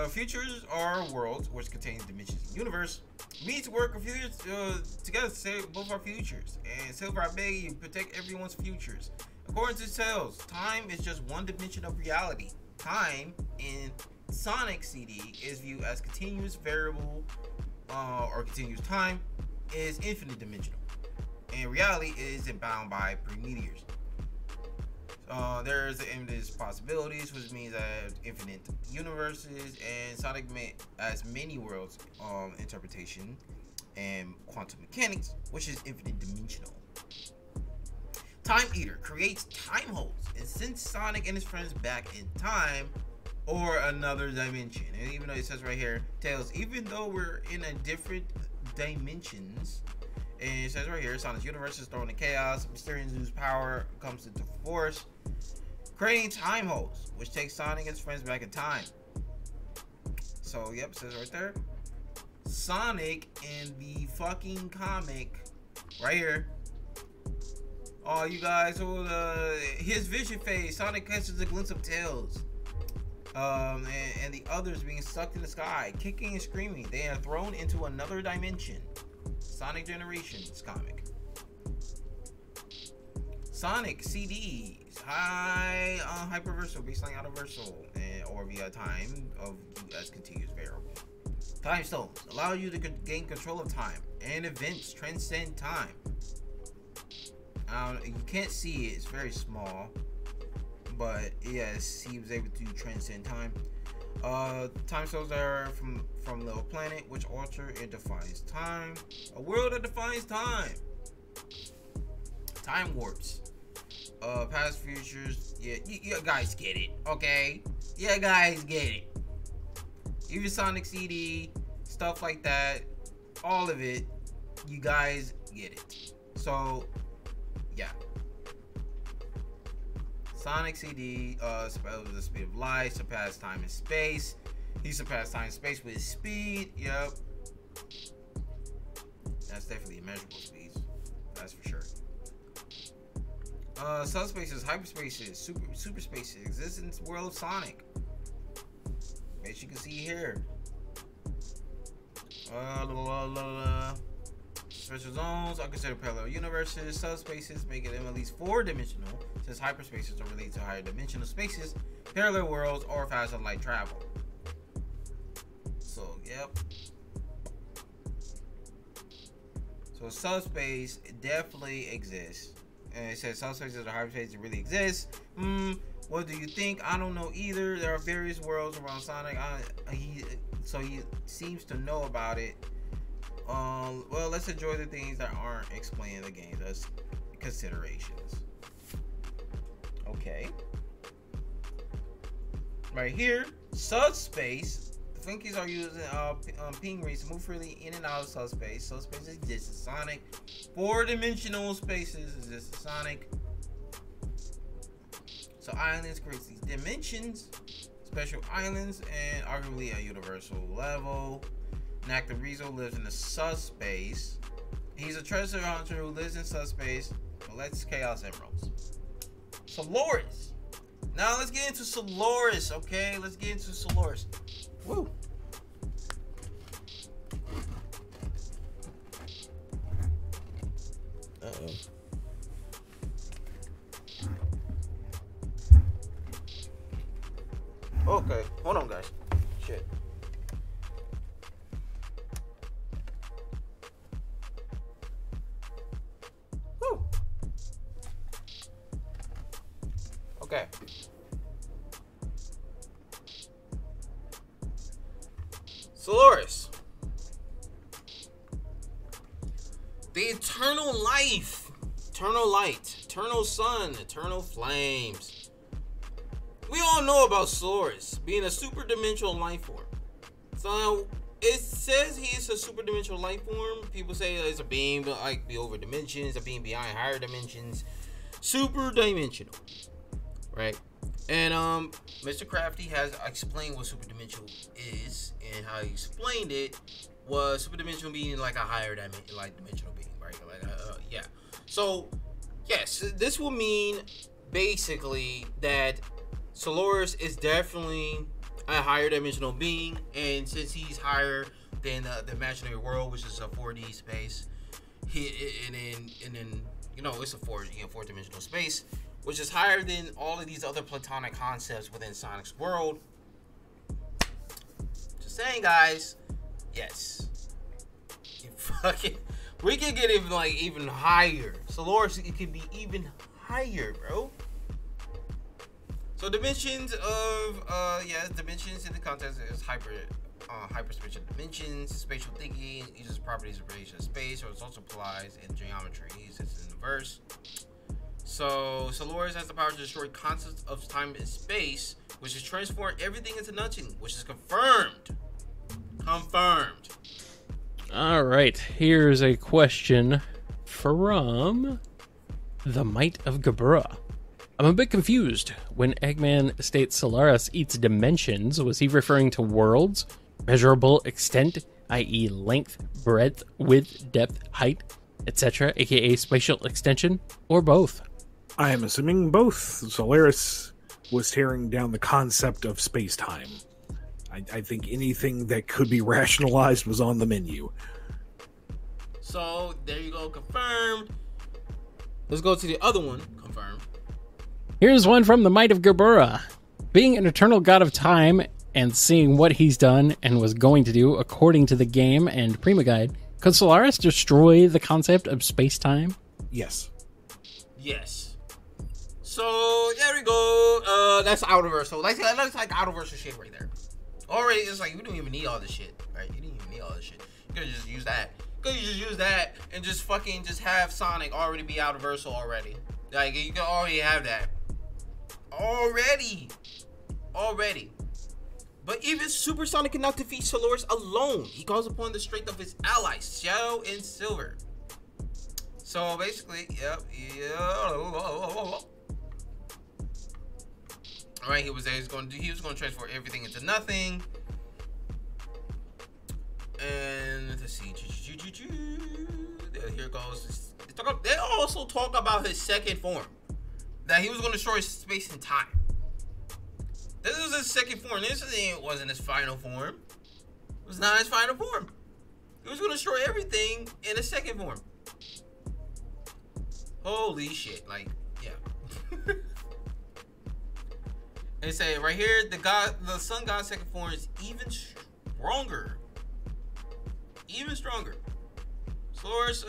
Futures are worlds, which contains dimensions and universe. We need to work together to save both our futures. And Silver, I beg you, protect everyone's futures. According to Tails, time is just one dimension of reality. Time in Sonic CD is viewed as continuous variable, or continuous time is infinite dimensional. And reality is bound by pre-meteors. There's the endless possibilities, which means that infinite universes, and Sonic as many worlds interpretation, and quantum mechanics, which is infinite dimensional. Time Eater creates time holes and sends Sonic and his friends back in time or another dimension. And even though it says right here, Tails, even though we're in a different dimensions, and it says right here, Sonic's universe is thrown into chaos. Mysterio's power comes into force, creating time holes, which takes Sonic and his friends back in time. So, yep, it says right there. Sonic in the fucking comic, right here. Oh, you guys, his vision phase, Sonic catches a glimpse of Tails. And the others being sucked in the sky, kicking and screaming. They are thrown into another dimension. Sonic Generations comic. Sonic CD, hyperversal, baseline autoversal, or via time of as continuous variable. Time stones allow you to gain control of time, and events transcend time. You can't see it; it's very small, but yes, he was able to transcend time. Time stones are from Little Planet, which alter and defines time. A world that defines time. Time warps. Past, futures. Yeah, you guys get it, okay? Yeah, guys get it. Even Sonic CD, stuff like that, all of it, you guys get it. So, yeah. Sonic CD, the speed of light, surpassed time and space. He surpassed time and space with his speed. Yep. That's definitely immeasurable speeds. That's for sure. Subspaces, hyperspaces, super spaces, existence world of Sonic. As you can see here. Special zones are considered parallel universes. Subspaces making them at least 4-dimensional, since hyperspaces are related to higher dimensional spaces, parallel worlds, or faster light travel. So, yep. So subspace definitely exists. And it says subspaces or hyperspaces really exist. What do you think? I don't know either. There are various worlds around Sonic. He seems to know about it. Well, let's enjoy the things that aren't explained in the game. That's considerations. Okay. Right here, subspace. The Funkies are using ping rays to move freely in and out of subspace. Subspace exists in Sonic. 4-dimensional spaces exist in Sonic. So islands creates these dimensions, special islands, and arguably a universal level. Nactorizo lives in the subspace. He's a treasure hunter who lives in subspace, collects Chaos Emeralds. Soloris. Now let's get into Soloris, okay? Let's get into Soloris. Woo. Uh-oh. Okay, hold on, guys. Shit. Woo. Okay. Solaris. The eternal life, eternal light, eternal sun, eternal flames. We all know about Solaris being a superdimensional life form. So it says he is a superdimensional life form. People say it's a being like be over dimensions, a being beyond higher dimensions, super dimensional, right? And Mr. Crafty has explained what superdimensional is, and how he explained it was superdimensional being like a higher dimensional being, right? Like yeah. So yes, this will mean basically that Solaris is definitely a higher dimensional being, and since he's higher than the imaginary world, which is a 4D space, and then you know it's a fourth dimensional space, which is higher than all of these other platonic concepts within Sonic's world. Just saying, guys. Yes. We can get even higher. Solaris, it could be even higher, bro. So dimensions of dimensions in the context is hyperspatial dimensions. Spatial thinking uses properties of relation to space, or it also applies in geometry. It's in the verse. So Solaris has the power to destroy concepts of time and space, which is transform everything into nothing, which is confirmed. Confirmed. All right, here's a question from the Might of Gabura. I'm a bit confused. When Eggman states Solaris eats dimensions, was he referring to worlds, measurable extent, i.e. length, breadth, width, depth, height, etc., aka spatial extension, or both? I am assuming both. Solaris was tearing down the concept of space-time. I think anything that could be rationalized was on the menu. So, there you go, confirmed. Let's go to the other one, confirmed. Here's one from the Might of Gabura. Being an eternal god of time and seeing what he's done and was going to do according to the game and Prima Guide, could Solaris destroy the concept of space-time? Yes. Yes. So, there we go. That's Outerverse. So, that's like Outerverse shit right there. Already, it's like, we don't even need all this shit, right? You didn't even need all this shit. You could just use that. You could just use that and just fucking just have Sonic already be Outerverse already. Like, you can already have that. Already. But even Super Sonic cannot defeat Solaris alone. He calls upon the strength of his allies, Shadow and Silver. So basically, yep. Alright, he was going to transform everything into nothing. And let's see. Here goes. They also talk about his second form. That he was going to destroy space and time. This was his second form. This wasn't his final form. It was not his final form. He was going to destroy everything in his second form. Holy shit. Like, yeah. They say right here, the Sun God's second form is even stronger. Even stronger. Solaris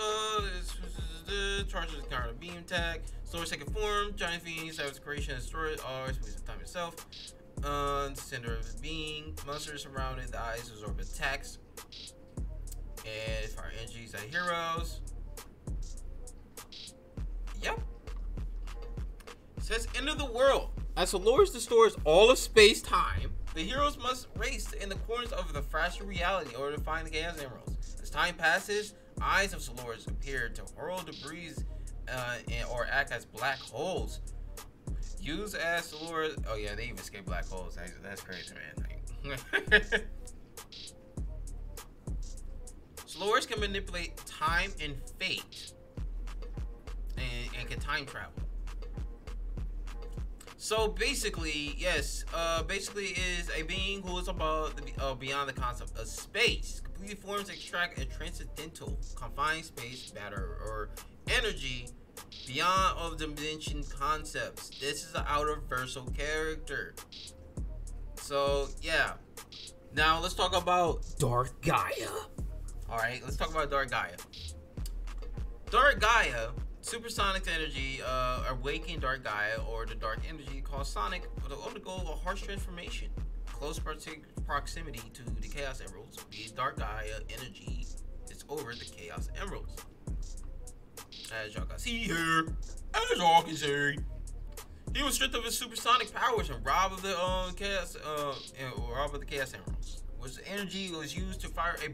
charges the counter beam attack. Solaris second form, giant fiends, have its creation and destroyed all space and time itself. The center of the being, monsters surrounding the eyes absorb attacks. And fire energies at heroes. Yep. It says end of the world. As Solaris destroys all of space-time, the heroes must race in the corners of the fractured reality in order to find the Chaos Emeralds. As time passes, eyes of Solaris appear to hurl debris or act as black holes. Used as Solaris... Oh yeah, they even escape black holes. That's crazy, man. Solaris can manipulate time and fate. And can time travel. So basically, yes, basically is a being who is above beyond the concept of space. Completely forms extract a transcendental, confined space, matter, or energy beyond of dimension concepts. This is an outerversal character. So yeah. Now let's talk about Dark Gaia. All right, let's talk about Dark Gaia. Dark Gaia, supersonic energy, awakened Dark Gaia, or the dark energy called Sonic, will undergo a harsh transformation. Close proximity to the Chaos Emeralds, the Dark Gaia energy is over the Chaos Emeralds. As y'all can see here, as y'all can see, he was stripped of his supersonic powers and robbed of the Chaos Emeralds, which energy was used to fire a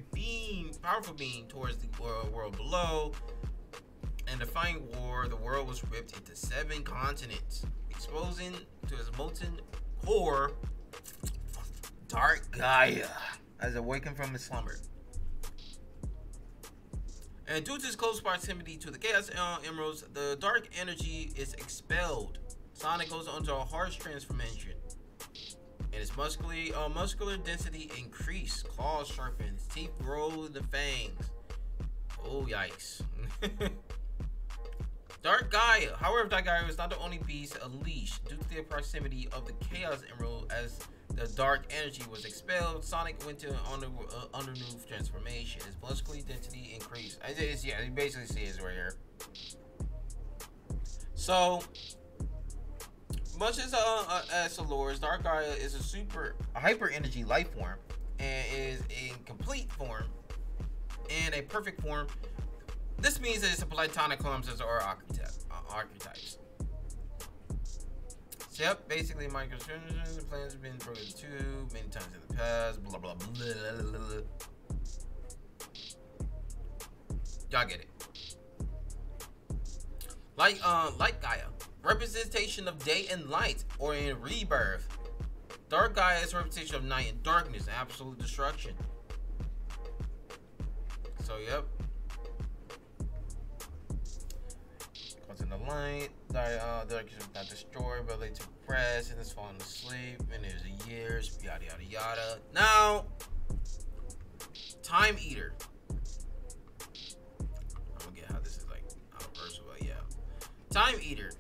powerful beam towards the world below. In the defying war, the world was ripped into 7 continents, exposing to its molten core Dark Gaia as awakened from its slumber. And due to its close proximity to the Chaos Emeralds, the dark energy is expelled. Sonic goes under a harsh transformation, and its muscular density increased. Claws sharpen, teeth grow the fangs. Oh yikes! Dark Gaia. However, Dark Gaia was not the only beast unleashed due to the proximity of the Chaos Emerald. As the dark energy was expelled, Sonic went to underneath transformation. His muscular density increased. Yeah, you basically see it right here. So, much as Solores, Dark Gaia is a hyper energy life form and is in complete form and a perfect form. This means that it's a platonic clumps or archetypes. So, yep, basically, microtransactions plans have been broken into many times in the past. Blah blah blah. Blah, blah. Y'all get it. Like Gaia, representation of day and light, or in rebirth. Dark Gaia is a representation of night and darkness and absolute destruction. So, yep. In the light, darkness was not destroyed, but later suppressed, and it's falling asleep, and there's years, yada yada yada. Now, Time Eater. I'm gonna get how this is like universal, but yeah. Time Eater.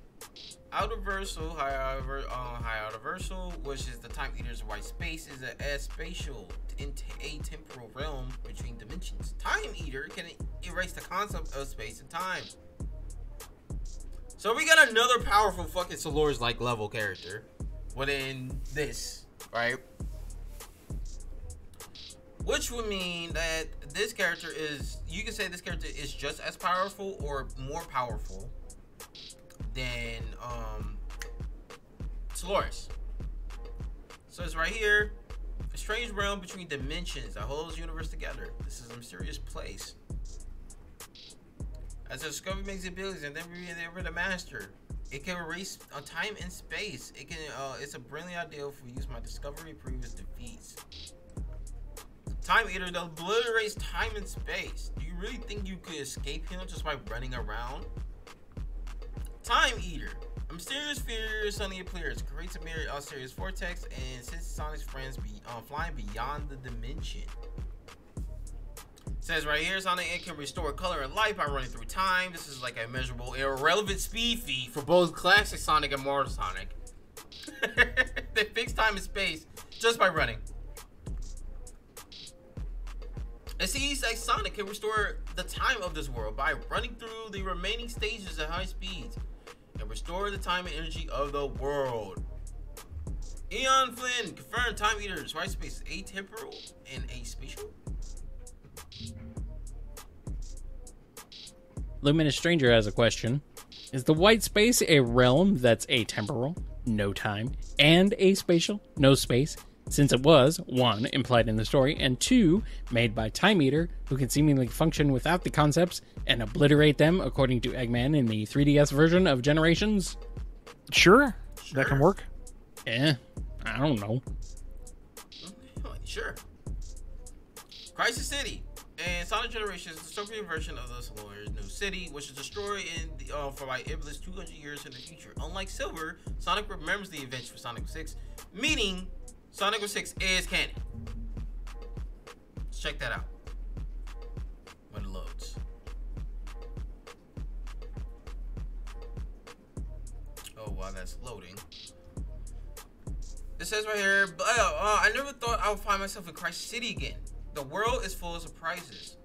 Outerversal, high outerversal, which is the Time Eater's white space, is a spatial atemporal realm between dimensions. Time Eater can erase the concept of space and time. So we got another powerful fucking Solores-like level character within this, right? Which would mean that this character is, you can say this character is just as powerful or more powerful than Solores. So it's right here, a strange realm between dimensions that holds the universe together. This is a mysterious place. As the discovery makes abilities and then we're the master. It can erase time and space. It's a brilliant idea for use my discovery previous defeats. Time Eater that obliterates time and space. Do you really think you could escape him just by running around? Time Eater. A mysterious figure suddenly appears, creates a serious vortex, and sends Sonic's friends flying beyond the dimension. Says right here, Sonic can restore color and light by running through time. This is like a measurable, irrelevant speed feat for both classic Sonic and modern Sonic. They fix time and space just by running. It seems like Sonic can restore the time of this world by running through the remaining stages at high speeds and restore the time and energy of the world. Eon Flynn confirmed Time Eater's white space is atemporal and aspatial. Luminous Stranger has a question. Is the white space a realm that's atemporal, no time, and aspatial, no space, since it was, 1, implied in the story, and 2, made by Time Eater, who can seemingly function without the concepts and obliterate them, according to Eggman in the 3DS version of Generations? Sure. That can work. Yeah, I don't know. Sure. Crisis City. And Sonic Generations is the dystopian version of the Solores' new city, which is destroyed for by Iblis 200 years in the future. Unlike Silver, Sonic remembers the events for Sonic 6, meaning Sonic 6 is canon. Let's check that out when it loads. Oh, while that's loading. It says right here, I never thought I would find myself in Christ City again. The world is full of surprises.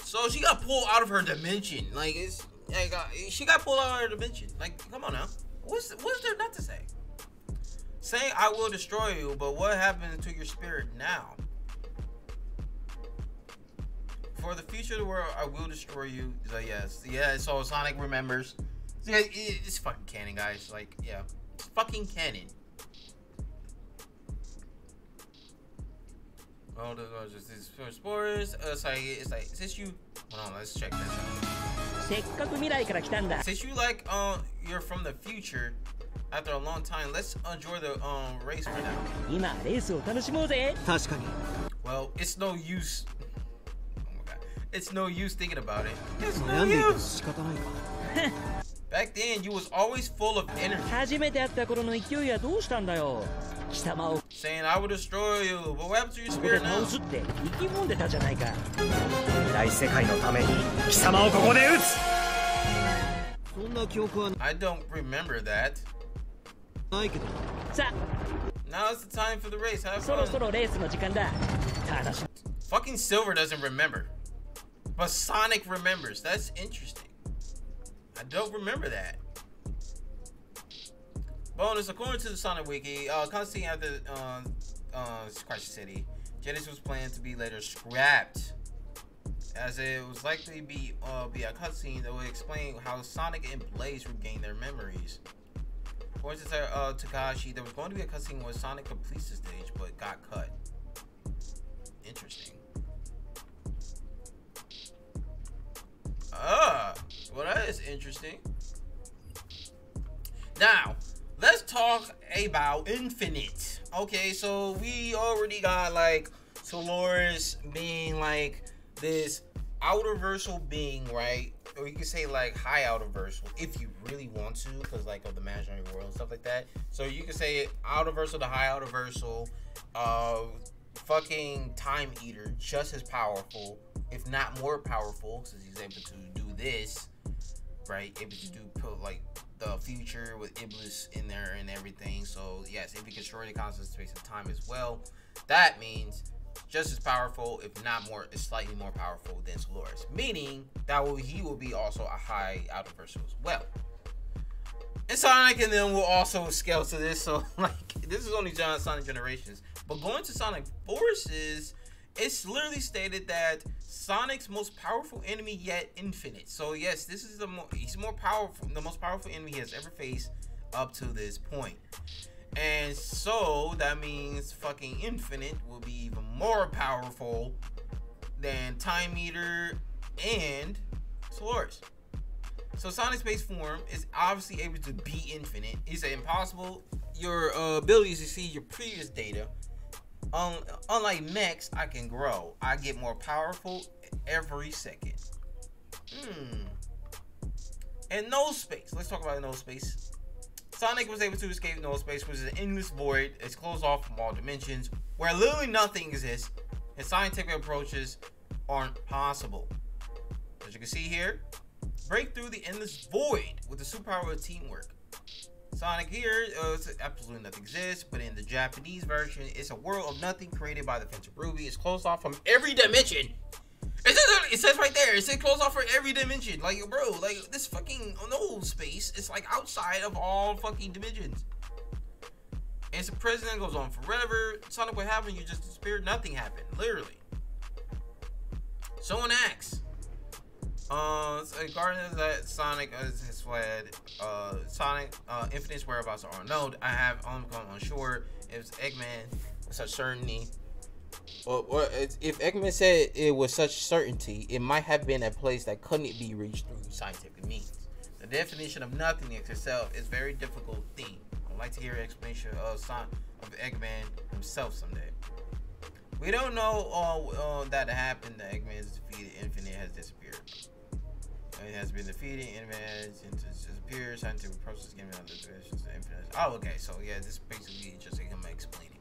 So she got pulled out of her dimension. Like, it's like she got pulled out of her dimension. Like, come on now. What's there not to say? Saying I will destroy you, but what happens to your spirit now? For the future of the world, I will destroy you. So yes, yeah. So Sonic remembers. Yeah, it's fucking canon, guys. Like, yeah, it's fucking canon. Oh, this is for sports. It's like, since you, hold on, let's check this out. Since you like, you're from the future. After a long time, let's enjoy the race for now. Well, it's no use. Oh my god, it's no use thinking about it. It's no use. Back then, you was always full of energy. Saying I will destroy you, but what happened to your spirit now? I don't remember that. Now it's the time for the race. Have fun. Fucking Silver doesn't remember, but Sonic remembers. That's interesting. I don't remember that. Bonus, according to the Sonic Wiki, Constantine after Christ City, Genesis was planned to be later scrapped, as it was likely be a cutscene that would explain how Sonic and Blaze regained their memories. According to Takahashi, there was going to be a cutscene where Sonic completes the stage, but got cut. Interesting. Well, that is interesting. Now, let's talk about Infinite. Okay, so we already got like Solaris being like this outerversal being, right? Or you can say like high outerversal if you really want to, because like of the imaginary world and stuff like that. So you can say outerversal to high outerversal, fucking Time Eater, just as powerful, if not more powerful, since he's able to do this, right? Able to do put like the future with Iblis in there and everything. So yes, if you destroy the constant space and time as well, that means just as powerful, if not more, is slightly more powerful than Solaris, meaning that he will be also a high outerversal as well. And Sonic and them will also scale to this, so like this is only Sonic Generations. But going to Sonic Forces, it's literally stated that Sonic's most powerful enemy yet Infinite. So yes, this is he's more powerful, the most powerful enemy he has ever faced up to this point. And so that means fucking Infinite will be even more powerful than Time Eater and Solaris. So Sonic's base form is obviously able to be Infinite. He said impossible. Your abilities to see your previous data. Unlike Mechs, I can grow. I get more powerful every second. And no space. Let's talk about no space. Sonic was able to escape null space, which is an endless void. It's closed off from all dimensions, where literally nothing exists, and scientific approaches aren't possible. As you can see here, break through the endless void with the superpower of teamwork. Sonic here, absolutely nothing exists, but in the Japanese version, it's a world of nothing created by the Phantom Ruby. It's closed off from every dimension. It says right there, it says closed off for every dimension. Like, bro, like this fucking no space, it's like outside of all fucking dimensions. And the president goes on forever. Sonic, what happened? You just disappeared. Nothing happened, literally. Someone asks, regarding that Sonic has fled, Sonic Infinite's whereabouts are unknown. I have become unsure if Eggman with such certainty. Or if Eggman said it with such certainty, it might have been a place that couldn't be reached through scientific means. The definition of nothingness itself is a very difficult thing. I'd like to hear an explanation of Eggman himself someday. We don't know that happened. That Eggman is defeated. Infinite has disappeared. It has been defeated. Infinite has disappeared. Scientific process giving out the divisions of Infinite. Oh, okay. So yeah, this is basically just him explaining.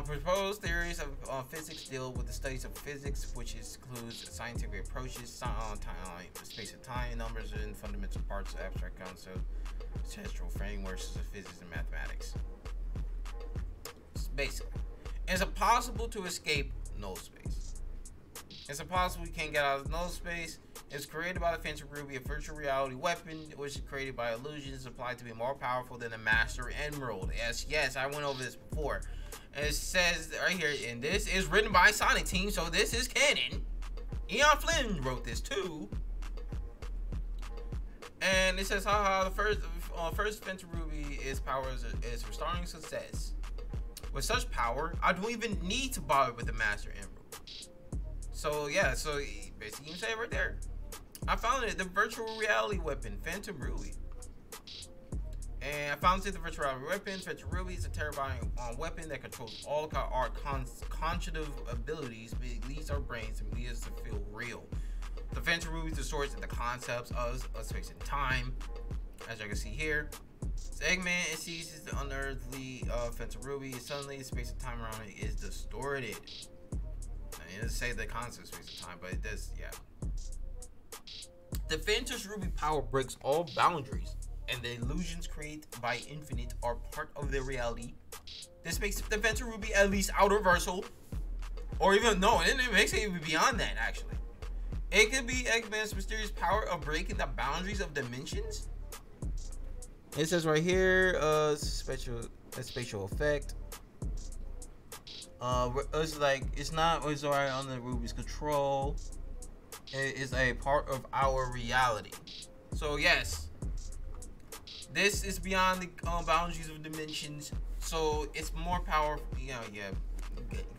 Proposed theories of physics deal with the studies of physics, which includes scientific approaches, space and time, numbers, and fundamental parts of abstract concepts, textual frameworks of physics and mathematics. basically. It's impossible to escape null space. It's impossible you can't get out of null space. It's created by the Phantom Ruby, a virtual reality weapon, which is created by illusions applied to be more powerful than the Master Emerald. Yes, I went over this before. And it says right here, and this is written by Sonic Team, so this is canon. Eon Flynn wrote this too. And it says, haha, the first Phantom Ruby is restoring success. With such power, I don't even need to bother with the Master Emerald. So yeah, so basically you can say it right there. I found it, the virtual reality weapon, Phantom Ruby. And I found it, the virtual reality weapon. Phantom Ruby is a terrifying weapon that controls all our cognitive abilities, but it leads our brains and leads us to feel real. The Phantom Ruby distorts the concepts of space and time, as you can see here. Eggman seizes the unearthly Phantom Ruby. Suddenly, space and time around it is distorted. It doesn't say the concept of space and time, but it does, yeah. The Phantom Ruby power breaks all boundaries, and the illusions created by Infinite are part of their reality. This makes the Phantom Ruby at least outer-versal, or even, no, it makes it even beyond that, actually. It could be Eggman's mysterious power of breaking the boundaries of dimensions. It says right here, spatial effect. It's like it's alright under Ruby's control. It is a part of our reality. So yes, this is beyond the boundaries of dimensions. So it's more powerful. You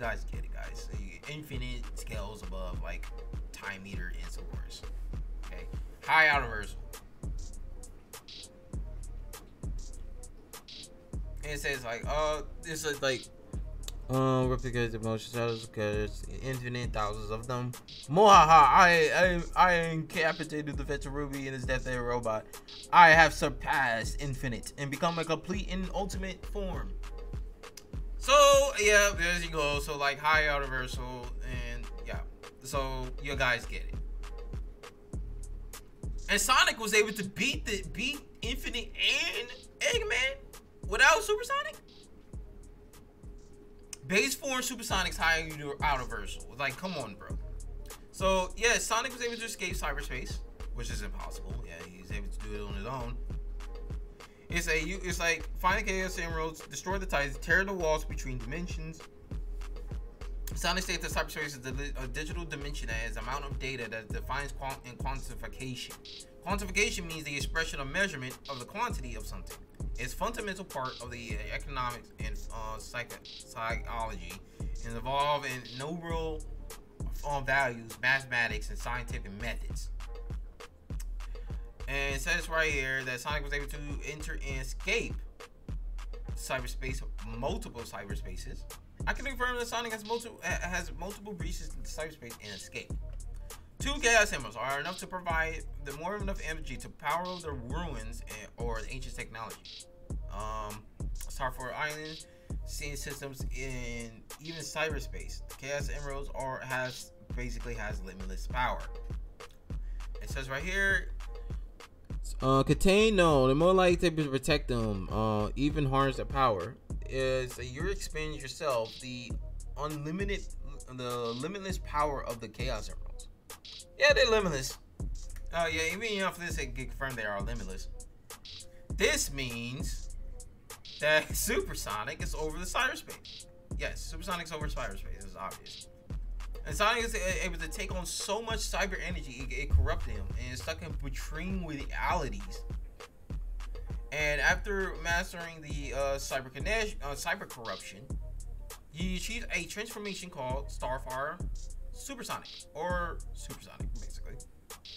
guys get it, guys. So infinite scales above like time meter and so forth. Okay, high universal. And it says like, this is like, replicate emotions, because infinite thousands of them. Mohaha, I incapacitated the Phantom Ruby in his death day robot. I have surpassed infinite and become a complete and ultimate form. So yeah, there you go. So like high universal, and yeah, so you guys get it. And Sonic was able to beat Infinite and Eggman without Supersonic. Base form Supersonic's high universal. Like, come on, bro. So yeah, Sonic was able to escape cyberspace, which is impossible. Yeah, he's able to do it on his own. It's like find the Chaos Emeralds, destroy the Titans, tear the walls between dimensions. Sonic states that cyberspace is a digital dimension that is amount of data that defines quantification. Quantification means the expression of measurement of the quantity of something. It's a fundamental part of the economics and psychology, and involved in neural values, mathematics, and scientific methods. And it says right here that Sonic was able to enter and escape cyberspace, multiple cyberspaces. I can confirm that Sonic has multiple breaches into cyberspace and escape. 2 Chaos Emeralds are enough to provide enough energy to power the ruins or the ancient technology. Starford Island, seeing systems in even cyberspace. The Chaos Emeralds basically has limitless power. It says right here, contain, no, they're more likely to protect them, even harness their power. Is that you're expanding yourself the limitless power of the Chaos Emeralds. Yeah, they're limitless. Yeah, even if this can confirm they are limitless. This means that Supersonic is over the cyberspace. Yes, Supersonic's over cyberspace. It's obvious. And Sonic is able to take on so much cyber energy, it corrupted him and is stuck in between realities. And after mastering the cyber corruption, he achieved a transformation called Starfire Supersonic, or Supersonic, basically.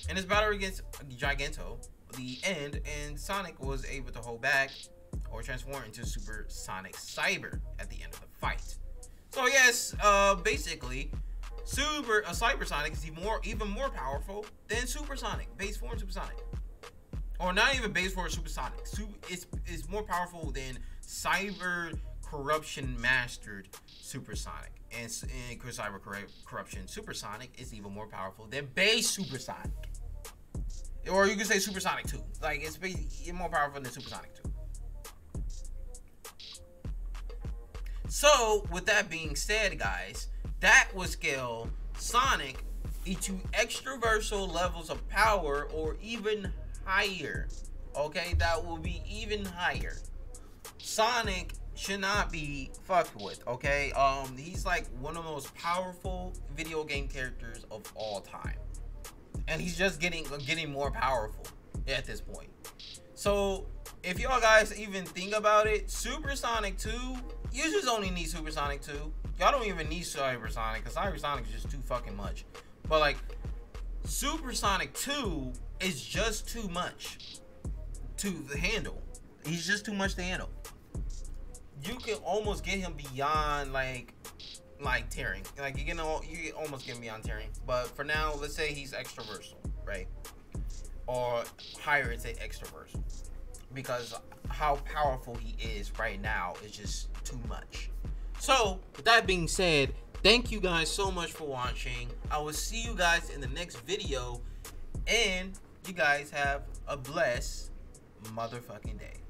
In his battle against Giganto, the end, and Sonic was able to hold back or transform into Supersonic Cyber at the end of the fight. So yes, basically, Cybersonic is even more powerful than Supersonic, base form Supersonic. Or not even base form Supersonic. It's more powerful than cyber corruption mastered Supersonic. And cyber corruption Supersonic is even more powerful than base Supersonic. Or you can say Supersonic 2. Like, it's more powerful than Supersonic 2. So, with that being said, guys, that would scale Sonic into extraversal levels of power or even higher. Okay, that will be even higher. Sonic should not be fucked with, okay? He's like one of the most powerful video game characters of all time. And he's just getting more powerful at this point. So, if y'all guys even think about it, Super Sonic 2, you just only need Super Sonic 2. Y'all don't even need Cyber Sonic, because Cyber Sonic is just too fucking much. But like, Super Sonic 2 is just too much to handle. He's just too much to handle. You can almost get him beyond like tearing. Like you can almost get him beyond tearing. But for now, let's say he's extraversal, right? Or higher, it's a extraversal, because how powerful he is right now is just too much. So with that being said, thank you guys so much for watching. I will see you guys in the next video, and you guys have a blessed motherfucking day.